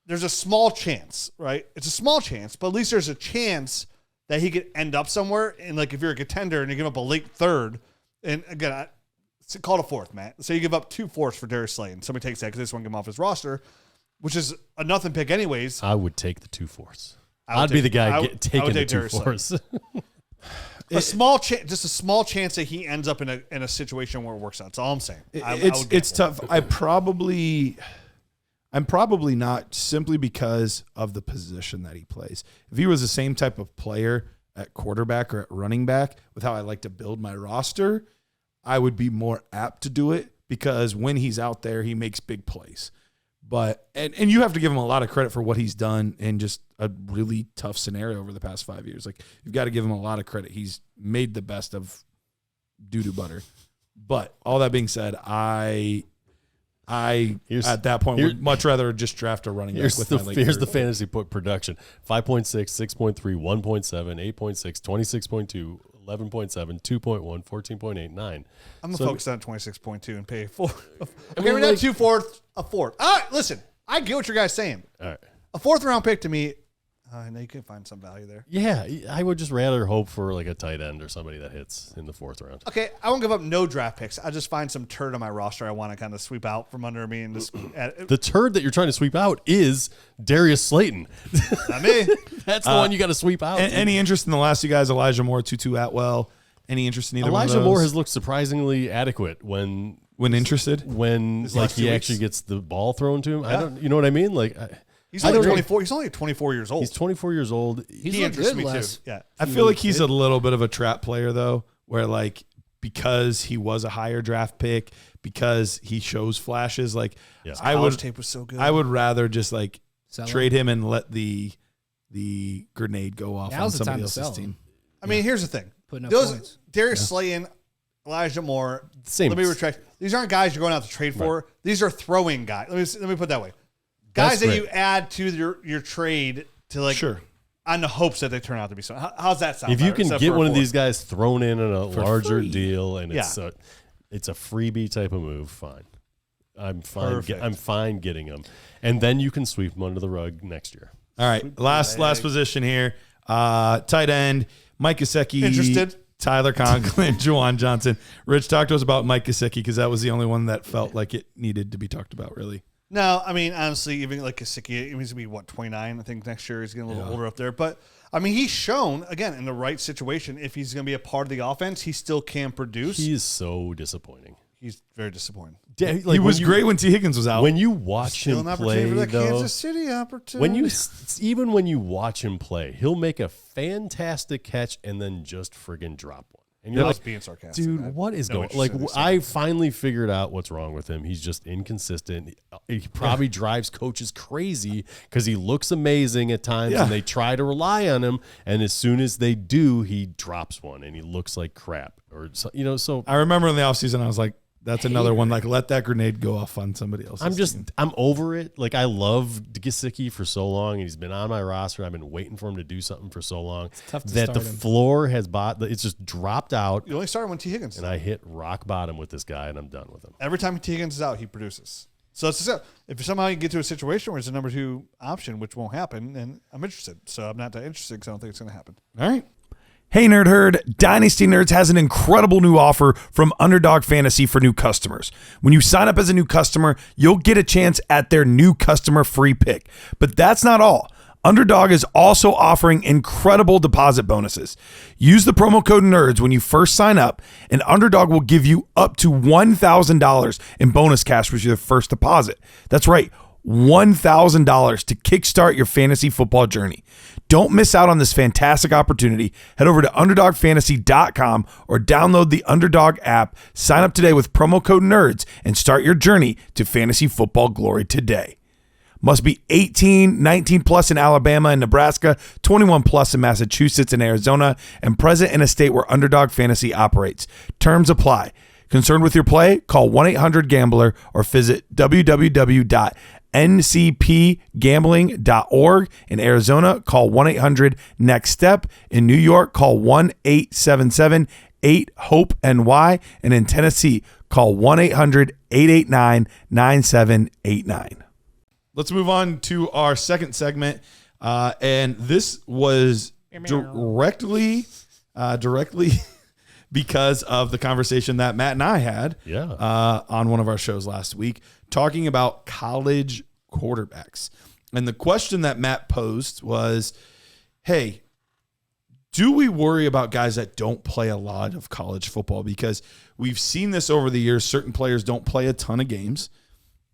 there's a small chance, right? It's a small chance, but at least there's a chance that he could end up somewhere. And like if you're a contender and you give up a late third, and again, call it a fourth, Matt. So you give up 2 fourths for Darius Slayton. Somebody takes that because they just want to get him off his roster, which is a nothing pick anyways. I would take the 2 fourths. I'd be the guy taking the 2 fourths. A small chance, just a small chance that he ends up in a situation where it works out. That's all I'm saying. It's tough. I'm probably not, simply because of the position that he plays. If he was the same type of player at quarterback or at running back with how I like to build my roster, I would be more apt to do it, because when he's out there, he makes big plays. But and you have to give him a lot of credit for what he's done in just a really tough scenario over the past 5 years. Like, you've got to give him a lot of credit. He's made the best of doo-doo butter. But all that being said, I at that point would much rather just draft a running back with my late Here's third. the fantasy production: 5.6, 6.3, 1.7, 8.6, 26.2, 11.7, 2.1, 14.8, 9. I'm going to focus on 26.2 and pay 4. Okay, we're not 2 fourths, a fourth. All right, listen, I get what your guy's saying. All right. A 4th round pick to me, I know you can find some value there. Yeah, I would just rather hope for like a tight end or somebody that hits in the 4th round. Okay, I won't give up no draft picks. I'll just find some turd on my roster I want to kind of sweep out from under me. And just the turd that you're trying to sweep out is Darius Slayton. Not me. That's the one you got to sweep out. Any interest in the last 2 guys, Elijah Moore, Tutu Atwell? Any interest in either one of Elijah those? Moore has looked surprisingly adequate when interested. When like he actually gets the ball thrown to him. Yeah. You know what I mean? Like He's only 24. He's only 24 years old. He's 24 years old. He interests me too. Yeah, I feel like he's a little bit of a trap player though, where like, because he was a higher draft pick, because he shows flashes, like college tape was so good. I would rather just like Sell trade him and let the grenade go off Now's on the time somebody to else's sell team. him. I mean, here's the thing. Putting up Those points. Darius Slayton, Elijah Moore. Same. Let me retract. These aren't guys you're going out to trade for. These are throwing guys. Let me put it that way. Guys that you add to your trade to like on the hopes that they turn out to be something. How's that sound? If you can get one of 4th? these guys thrown in on a larger free. deal and it's a freebie type of move, fine. I'm fine. Perfect. I'm fine getting him, and then you can sweep them under the rug next year. All right, last position here. Tight end, Mike Gesicki. Interested? Tyler Conklin, Juwan Johnson. Rich, talk to us about Mike Gesicki, because that was the only one that felt like it needed to be talked about, really. No, I mean, honestly, even like Gesicki, he's going to be, 29? I think next year he's getting a little older up there. But, I mean, he's shown, again, in the right situation, if he's going to be a part of the offense, he still can produce. He is so disappointing. He's very disappointing. He was great when T. Higgins was out. When you watch him play, for that though, Kansas City opportunity. even when you watch him play, he'll make a fantastic catch and then just friggin' drop one. And you're like, being sarcastic. dude, what is going on? Like, I finally figured out what's wrong with him. He's just inconsistent. He probably drives coaches crazy because he looks amazing at times and they try to rely on him. And as soon as they do, he drops one and he looks like crap. So I remember in the offseason, I was like, that's another one. Like, let that grenade go off on somebody else. I'm over it. Like, I loved Gesicki for so long, and he's been on my roster. I've been waiting for him to do something for so long. It's tough to that start the him. floor has it's just dropped out. You only started when T. Higgins. And I hit rock bottom with this guy, and I'm done with him. Every time T. Higgins is out, he produces. So it's just, if somehow you get to a situation where it's a number 2 option, which won't happen, then I'm interested. So I'm not that interested because I don't think it's going to happen. All right. Hey, Nerd Herd, Dynasty Nerds has an incredible new offer from UnderDog Fantasy for new customers. When you sign up as a new customer, you'll get a chance at their new customer free pick. But that's not all. UnderDog is also offering incredible deposit bonuses. Use the promo code NERDS when you first sign up, and UnderDog will give you up to $1,000 in bonus cash with your first deposit. That's right, $1,000 to kickstart your fantasy football journey. Don't miss out on this fantastic opportunity. Head over to UnderdogFantasy.com or download the UnderDog app. Sign up today with promo code NERDS and start your journey to fantasy football glory today. Must be 18, 19 plus in Alabama and Nebraska, 21 plus in Massachusetts and Arizona, and present in a state where UnderDog Fantasy operates. Terms apply. Concerned with your play? Call 1-800-GAMBLER or visit www.ncpgambling.org. In Arizona, call 1-800-NEXT-STEP. In New York, call 1-877-8-HOPE-NY. And in Tennessee, call 1-800-889-9789. Let's move on to our second segment. And this was directly because of the conversation that Matt and I had on one of our shows last week, talking about college quarterbacks. And the question that Matt posed was, hey, do we worry about guys that don't play a lot of college football? Because we've seen this over the years. Certain players don't play a ton of games,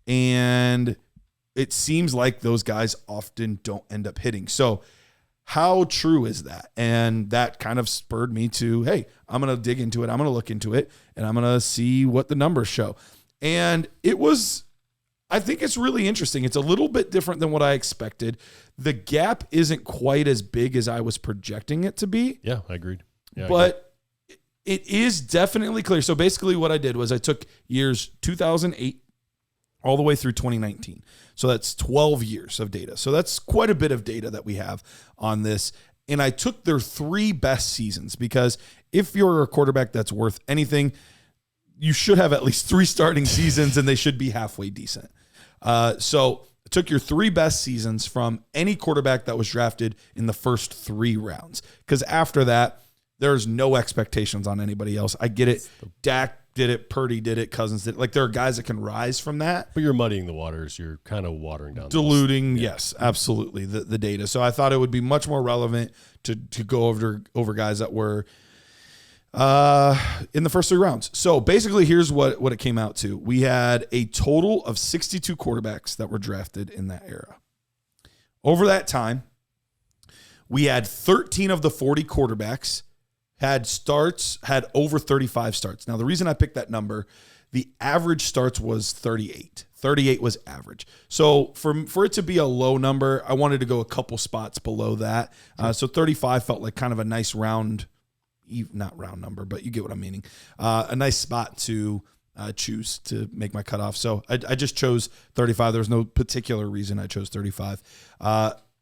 and it seems like those guys often don't end up hitting. So how true is that? And that kind of spurred me to, hey, I'm going to dig into it. I'm going to look into it, and I'm going to see what the numbers show. And I think it's really interesting. It's a little bit different than what I expected. The gap isn't quite as big as I was projecting it to be. Yeah, I agreed. Yeah, but it is definitely clear. So basically what I did was I took years 2008 all the way through 2019. So that's 12 years of data. So that's quite a bit of data that we have on this. And I took their 3 best seasons, because if you're a quarterback that's worth anything, you should have at least 3 starting seasons, and they should be halfway decent. So I took your 3 best seasons from any quarterback that was drafted in the first 3 rounds, because after that, there's no expectations on anybody else. I get it. Dak did it. Purdy did it. Cousins did it. Like, there are guys that can rise from that. But you're muddying the waters. You're kind of watering down. Diluting, yes, absolutely, the data. So I thought it would be much more relevant to go over guys that were in the first 3 rounds. So basically, here's what it came out to. We had a total of 62 quarterbacks that were drafted in that era. Over that time, we had 13 of the 40 quarterbacks had over 35 starts. Now, the reason I picked that number, the average starts was 38. 38 was average. So for it to be a low number, I wanted to go a couple spots below that. So 35 felt like kind of a nice round, not round number, but you get what I'm meaning. A nice spot to choose to make my cutoff. So I just chose 35. There was no particular reason I chose 35.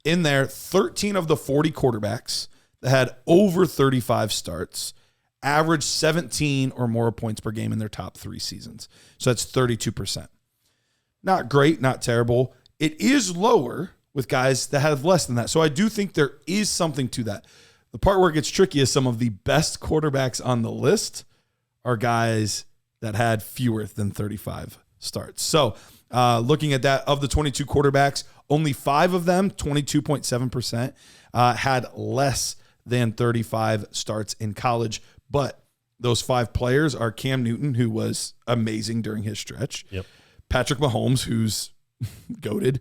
In there, 13 of the 40 quarterbacks that had over 35 starts averaged 17 or more points per game in their top 3 seasons. So that's 32%. Not great, not terrible. It is lower with guys that have less than that. So I do think there is something to that. The part where it gets tricky is some of the best quarterbacks on the list are guys that had fewer than 35 starts. So looking at that, of the 22 quarterbacks, only 5 of them, 22.7%, had less than 35 starts in college. But those 5 players are Cam Newton, who was amazing during his stretch. Yep. Patrick Mahomes, who's goated.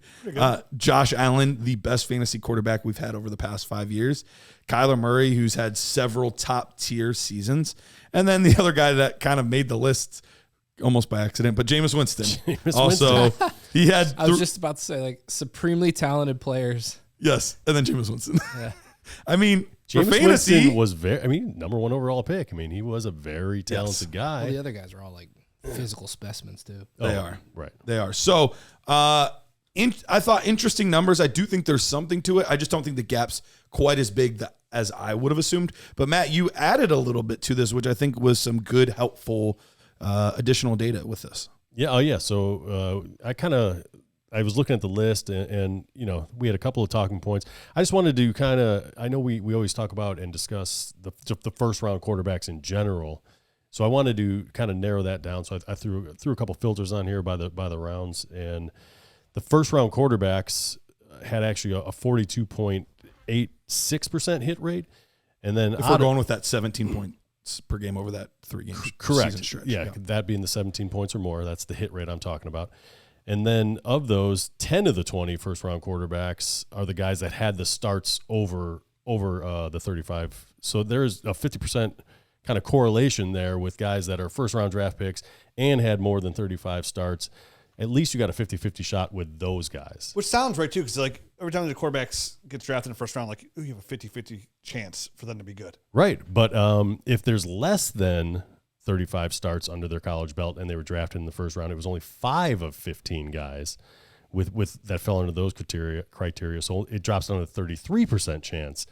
Josh Allen, the best fantasy quarterback we've had over the past 5 years. Kyler Murray, who's had several top-tier seasons. And then the other guy that kind of made the list almost by accident, but Jameis Winston. He had... I was just about to say, like, supremely talented players. Yes, and then Jameis Winston. Yeah. I mean, Jameis for fantasy... Winston was number 1 overall pick. I mean, he was a very talented guy. Well, the other guys are all, like, physical specimens too. They are. Right. They are. So I thought interesting numbers. I do think there's something to it. I just don't think the gap's quite as big as I would have assumed. But Matt, you added a little bit to this, which I think was some good, helpful additional data with this. Yeah. Oh, yeah. So I was looking at the list and you know, we had a couple of talking points. I just wanted to I know we always talk about and discuss the first round quarterbacks in general. So I wanted to kind of narrow that down. So I threw a couple filters on here by the rounds, and the first round quarterbacks had actually a 42.86% hit rate. And then if we're going with that 17 points per game over that 3 game correct season stretch. Yeah, that being the 17 points or more, that's the hit rate I'm talking about. And then of those, 10 of the 20 first round quarterbacks are the guys that had the starts over the 35. So there's a 50% kind of correlation there with guys that are first round draft picks and had more than 35 starts. At least you got a 50-50 shot with those guys. Which sounds right, too, because like every time the quarterbacks gets drafted in the first round, like, ooh, you have a 50-50 chance for them to be good. Right. But if there's less than 35 starts under their college belt and they were drafted in the first round. It was only 5 of 15 guys with that fell under those criteria. So it drops down to 33% chance.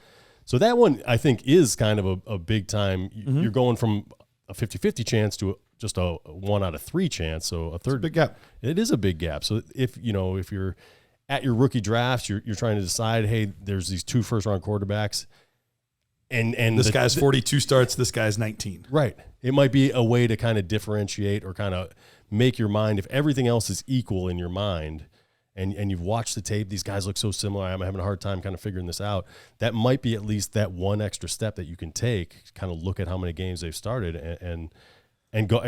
So that one, I think, is kind of a big time. You're going from a 50-50 chance to just a 1 out of 3 chance. So a third big gap. It is a big gap. So if you're at your rookie draft, you're trying to decide, hey, there's these 2 first-round quarterbacks. And this guy's 42 starts, this guy's 19. Right. It might be a way to kind of differentiate or kind of make your mind, if everything else is equal in your mind and you've watched the tape, these guys look so similar, I'm having a hard time kind of figuring this out. That might be at least that one extra step that you can take, kind of look at how many games they've started and go,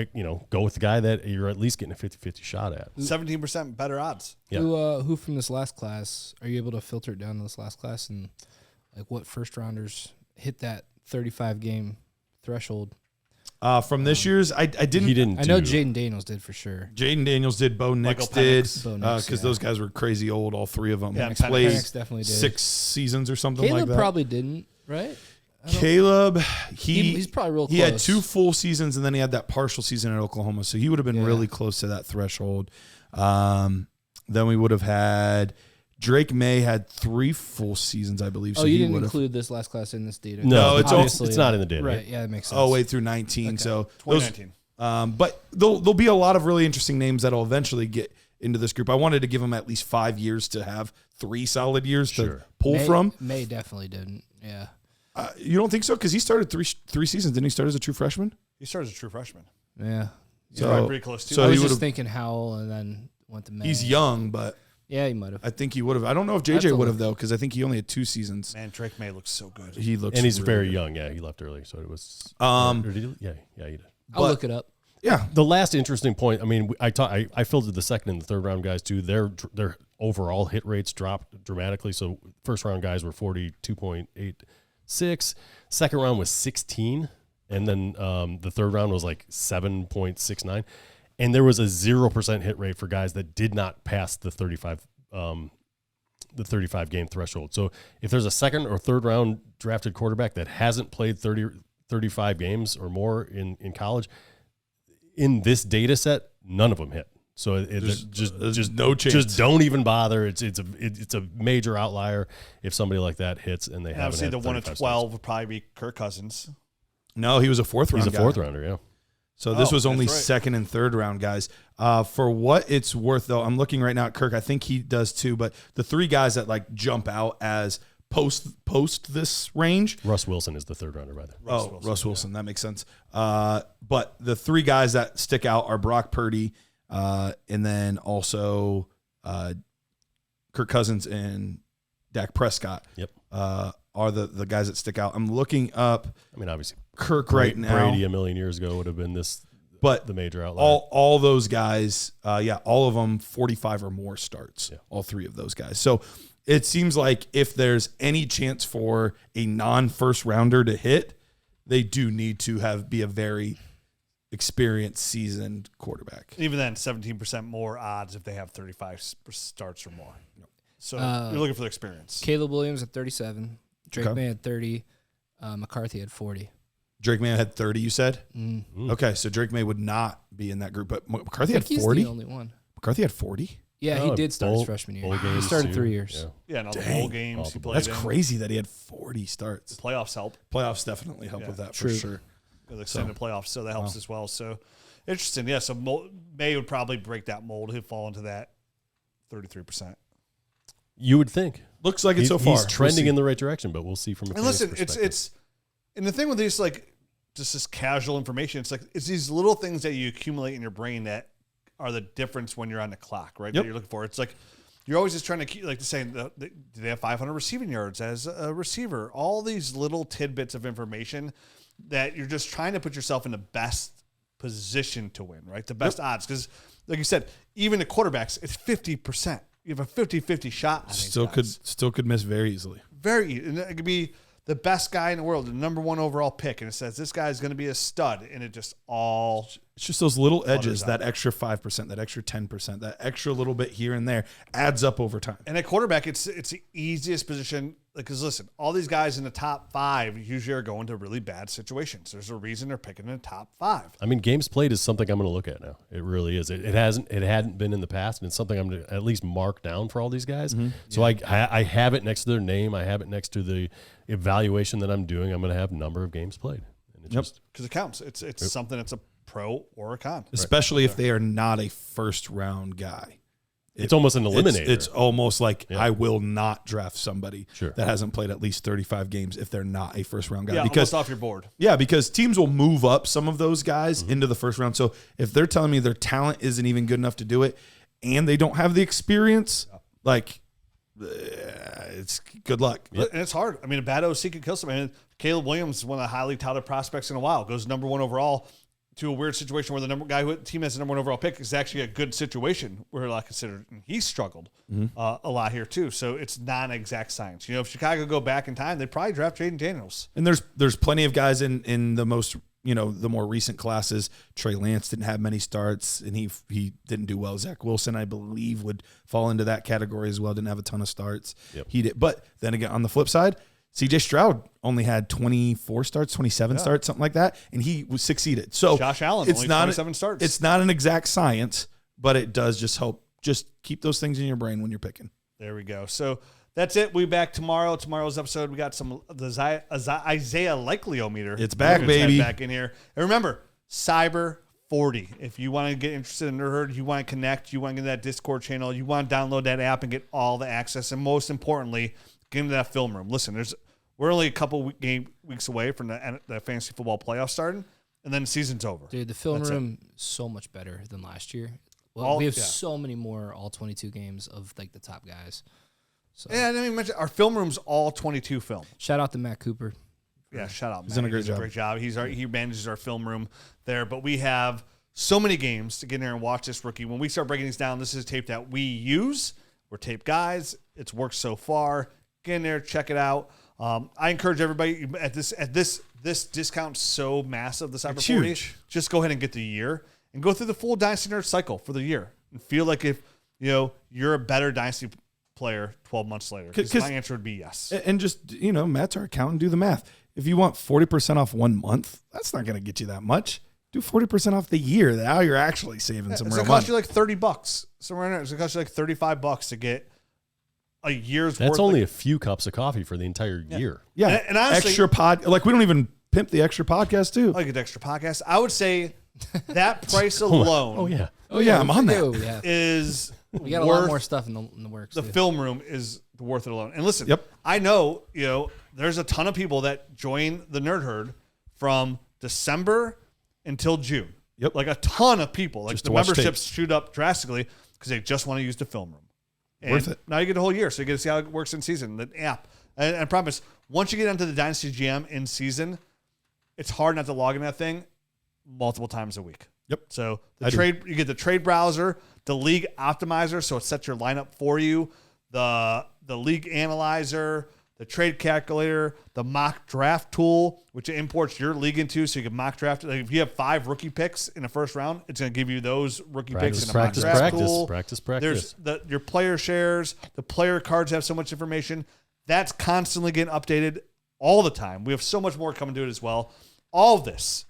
go with the guy that you're at least getting a 50-50 shot at. 17% better odds. Yeah. Who from this last class, are you able to filter it down to this last class and like what first rounders hit that 35 game threshold? From this year's, I didn't. He didn't. I know Jaden Daniels did for sure. Jaden Daniels did. Bo Nix Michael did. Penix. Because those guys were crazy old, all 3 of them. Yeah, Played Penix definitely did. 6 seasons or something Caleb like that. probably didn't, right? Caleb, He's probably real close. He had 2 full seasons, and then he had that partial season at Oklahoma, so he would have been really close to that threshold. Then we would have had Drake May had 3 full seasons, I believe. So you he didn't would've- include this last class in this data. No, Obviously, it's not in the data. Right, yeah, that makes sense. Oh, wait through 19. So those, 2019. but there'll be a lot of really interesting names that'll eventually get into this group. I wanted to give them at least 5 years to have 3 solid years to pull from. May definitely didn't, yeah. You don't think so? Because he started three seasons. Didn't he start as a true freshman? He started as a true freshman. Yeah. So probably pretty close to. So I he was just would've- thinking Howell and then went to May. He's young, but Yeah, he might have. I think he would have. I don't know if That's JJ a would have look. though, because I think he only had 2 seasons. Man, Drake May looks so good. He looks, And he's really very good. young. Yeah, he left early, so it was. Um, or did he? Yeah, he did. I'll look it up. Yeah, The last interesting point. I mean, I filtered the second and the third round guys too. Their overall hit rates dropped dramatically. So first round guys were 42.86. Second round was 16, and then the third round was like 7.69. And there was a 0% hit rate for guys that did not pass the 35 game threshold. So if there's a second or third round drafted quarterback that hasn't played 35 games or more in college, in this data set, none of them hit. So there's just no chance. Just don't even bother. It's a major outlier if somebody like that hits and they And haven't obviously, had the 1 of 35 12 starts. would probably be Kirk Cousins. no, he was a 4th round. He's a guy. 4th rounder, yeah. So this was only that's right. second and third round guys. For what it's worth, though, I'm looking right now at Kirk. I think he does too. But the 3 guys that like jump out as post this range. Russ Wilson is the third rounder, by the way. Russ Wilson. That makes sense. But the 3 guys that stick out are Brock Purdy, and then also Kirk Cousins and Dak Prescott. Yep. Are the guys that stick out. I'm looking up I mean, obviously, Kirk right now. Brady a million years ago would have been But the major outlier. all those guys, all of them 45 or more starts. Yeah. All 3 of those guys. So it seems like if there's any chance for a non-first rounder to hit, they do need to be a very experienced, seasoned quarterback. Even then, 17% more odds if they have 35 starts or more. So you're looking for the experience. Caleb Williams at 37. Drake Okay. May had 30. McCarthy had 40. Drake May had 30, you said? Mm. Okay, so Drake May would not be in that group, but McCarthy I had think he's 40? the only one. McCarthy had 40? Yeah, Oh, he did start his bowl- freshman year. bowl He games started too. 3 years. Yeah. Yeah, and all the Dang. bowl games All he the played That's in. crazy that he had 40 starts. Playoffs help. Playoffs definitely help Yeah. with that True. for sure. The extended playoffs, so that helps as well. So interesting. Yeah, so May would probably break that mold. He'd fall into that 33%. You would think. Looks like it so far. He's trending in the right direction, but we'll see from a And listen, perspective. it's and the thing with these, like, just this casual information, it's like it's these little things that you accumulate in your brain that are the difference when you're on the clock, right? Yep. That you're looking for. It's like you're always just trying to keep, like, saying, do they have 500 receiving yards as a receiver? All these little tidbits of information that you're just trying to put yourself in the best position to win, right? The best odds. Because, like you said, even the quarterbacks, it's 50%. You have a 50-50 shot on these guys. Still could miss very easily. And it could be the best guy in the world, the number 1 overall pick, and it says this guy's going to be a stud, and it just all It's just those little edges, that extra 5%, that extra 10%, that extra little bit here and there adds up over time. And at quarterback, it's the easiest position. Because listen, all these guys in the top 5 usually are going to really bad situations. There's a reason they're picking in the top 5. I mean, games played is something I'm going to look at now. It really is. It hadn't been in the past, and it's something I'm going to at least mark down for all these guys. Mm-hmm. So I have it next to their name. I have it next to the evaluation that I'm doing. I'm going to have number of games played. And because it counts. It's something that's a pro or a con. Especially if they are not a first-round guy. It's almost an eliminator. It's almost like I will not draft somebody that hasn't played at least 35 games if they're not a first-round guy. Yeah, because almost off your board. Yeah, because teams will move up some of those guys into the first round. So if they're telling me their talent isn't even good enough to do it and they don't have the experience, it's good luck. And it's hard. I mean, a bad OC could kill somebody. I mean, Caleb Williams is one of the highly touted prospects in a while. Goes number 1 overall to a weird situation where the team has the number 1 overall pick is actually a good situation where I considered he struggled a lot here too. So it's not an exact science. If Chicago go back in time, they'd probably draft Jaden Daniels. And there's plenty of guys in the most the more recent classes. Trey Lance didn't have many starts and he didn't do well. Zach Wilson, I believe, would fall into that category as well. Didn't have a ton of starts. Yep. He did, but then again on the flip side, CJ Stroud only had 24 starts, 27 starts, something like that, and he was succeeded. So Josh Allen, only 27 starts. It's not an exact science, but it does just help. Just keep those things in your brain when you're picking. There we go. So that's it. We'll be back tomorrow. Tomorrow's episode, we got some the Isaiah Likely-o-meter. It's back, baby. Back in here. And remember, Cyber 40. If you want to get interested in Nerd Herd, you want to connect, you want to get that Discord channel, you want to download that app and get all the access, and most importantly, get into that film room. Listen, we're only a couple weeks away from the fantasy football playoffs starting, and then the season's over. Dude, the film room is so much better than last year. Well, we have so many more all 22 games of the top guys. So. Yeah, I didn't even mention our film room's all 22 film. Shout out to Matt Cooper. Yeah, shout out. He's done a great job. He manages our film room there, but we have so many games to get in there and watch this rookie. When we start breaking these down, this is a tape that we use. We're tape guys. It's worked so far. Get in there, check it out. I encourage everybody at this discount so massive, the Cyber 40, just go ahead and get the year and go through the full Dynasty Nerds cycle for the year and feel like if you're a better Dynasty player 12 months later. Because my answer would be yes. And just Matt's our accountant. Do the math. If you want 40% off 1 month, that's not going to get you that much. Do 40% off the year. Now you're actually saving some real money. It's going to cost you like $30 somewhere in there. It's going to cost you like $35 to get a year's worth. That's only a few cups of coffee for the entire year. Yeah. And honestly, extra we don't even pimp the extra podcast too. I get the extra podcast. I would say that price alone. Oh yeah, I'm on that. Is we got a lot more stuff in the works. The film room is worth it alone. And listen, yep. I know there's a ton of people that join the Nerd Herd from December until June. Yep, like a ton of people. Like just the memberships shoot up drastically because they just want to use the film room. And worth it. Now you get a whole year, so you get to see how it works in season. The app, and I promise, once you get into the Dynasty GM in season, it's hard not to log in that thing multiple times a week. Yep. So you get the trade browser, the league optimizer, so it sets your lineup for you, the league analyzer, the trade calculator, the mock draft tool, which it imports your league into, so you can mock draft. Like if you have 5 rookie picks in the first round, it's going to give you those rookie picks in the mock draft tool. Practice. There's your player shares. The player cards have so much information. That's constantly getting updated all the time. We have so much more coming to it as well. All of this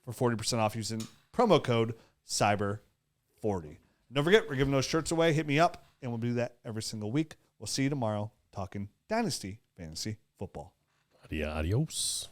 for 40% off using promo code CYBER40. Don't forget, we're giving those shirts away. Hit me up, and we'll do that every single week. We'll see you tomorrow talking Dynasty Fantasy Football. Adios.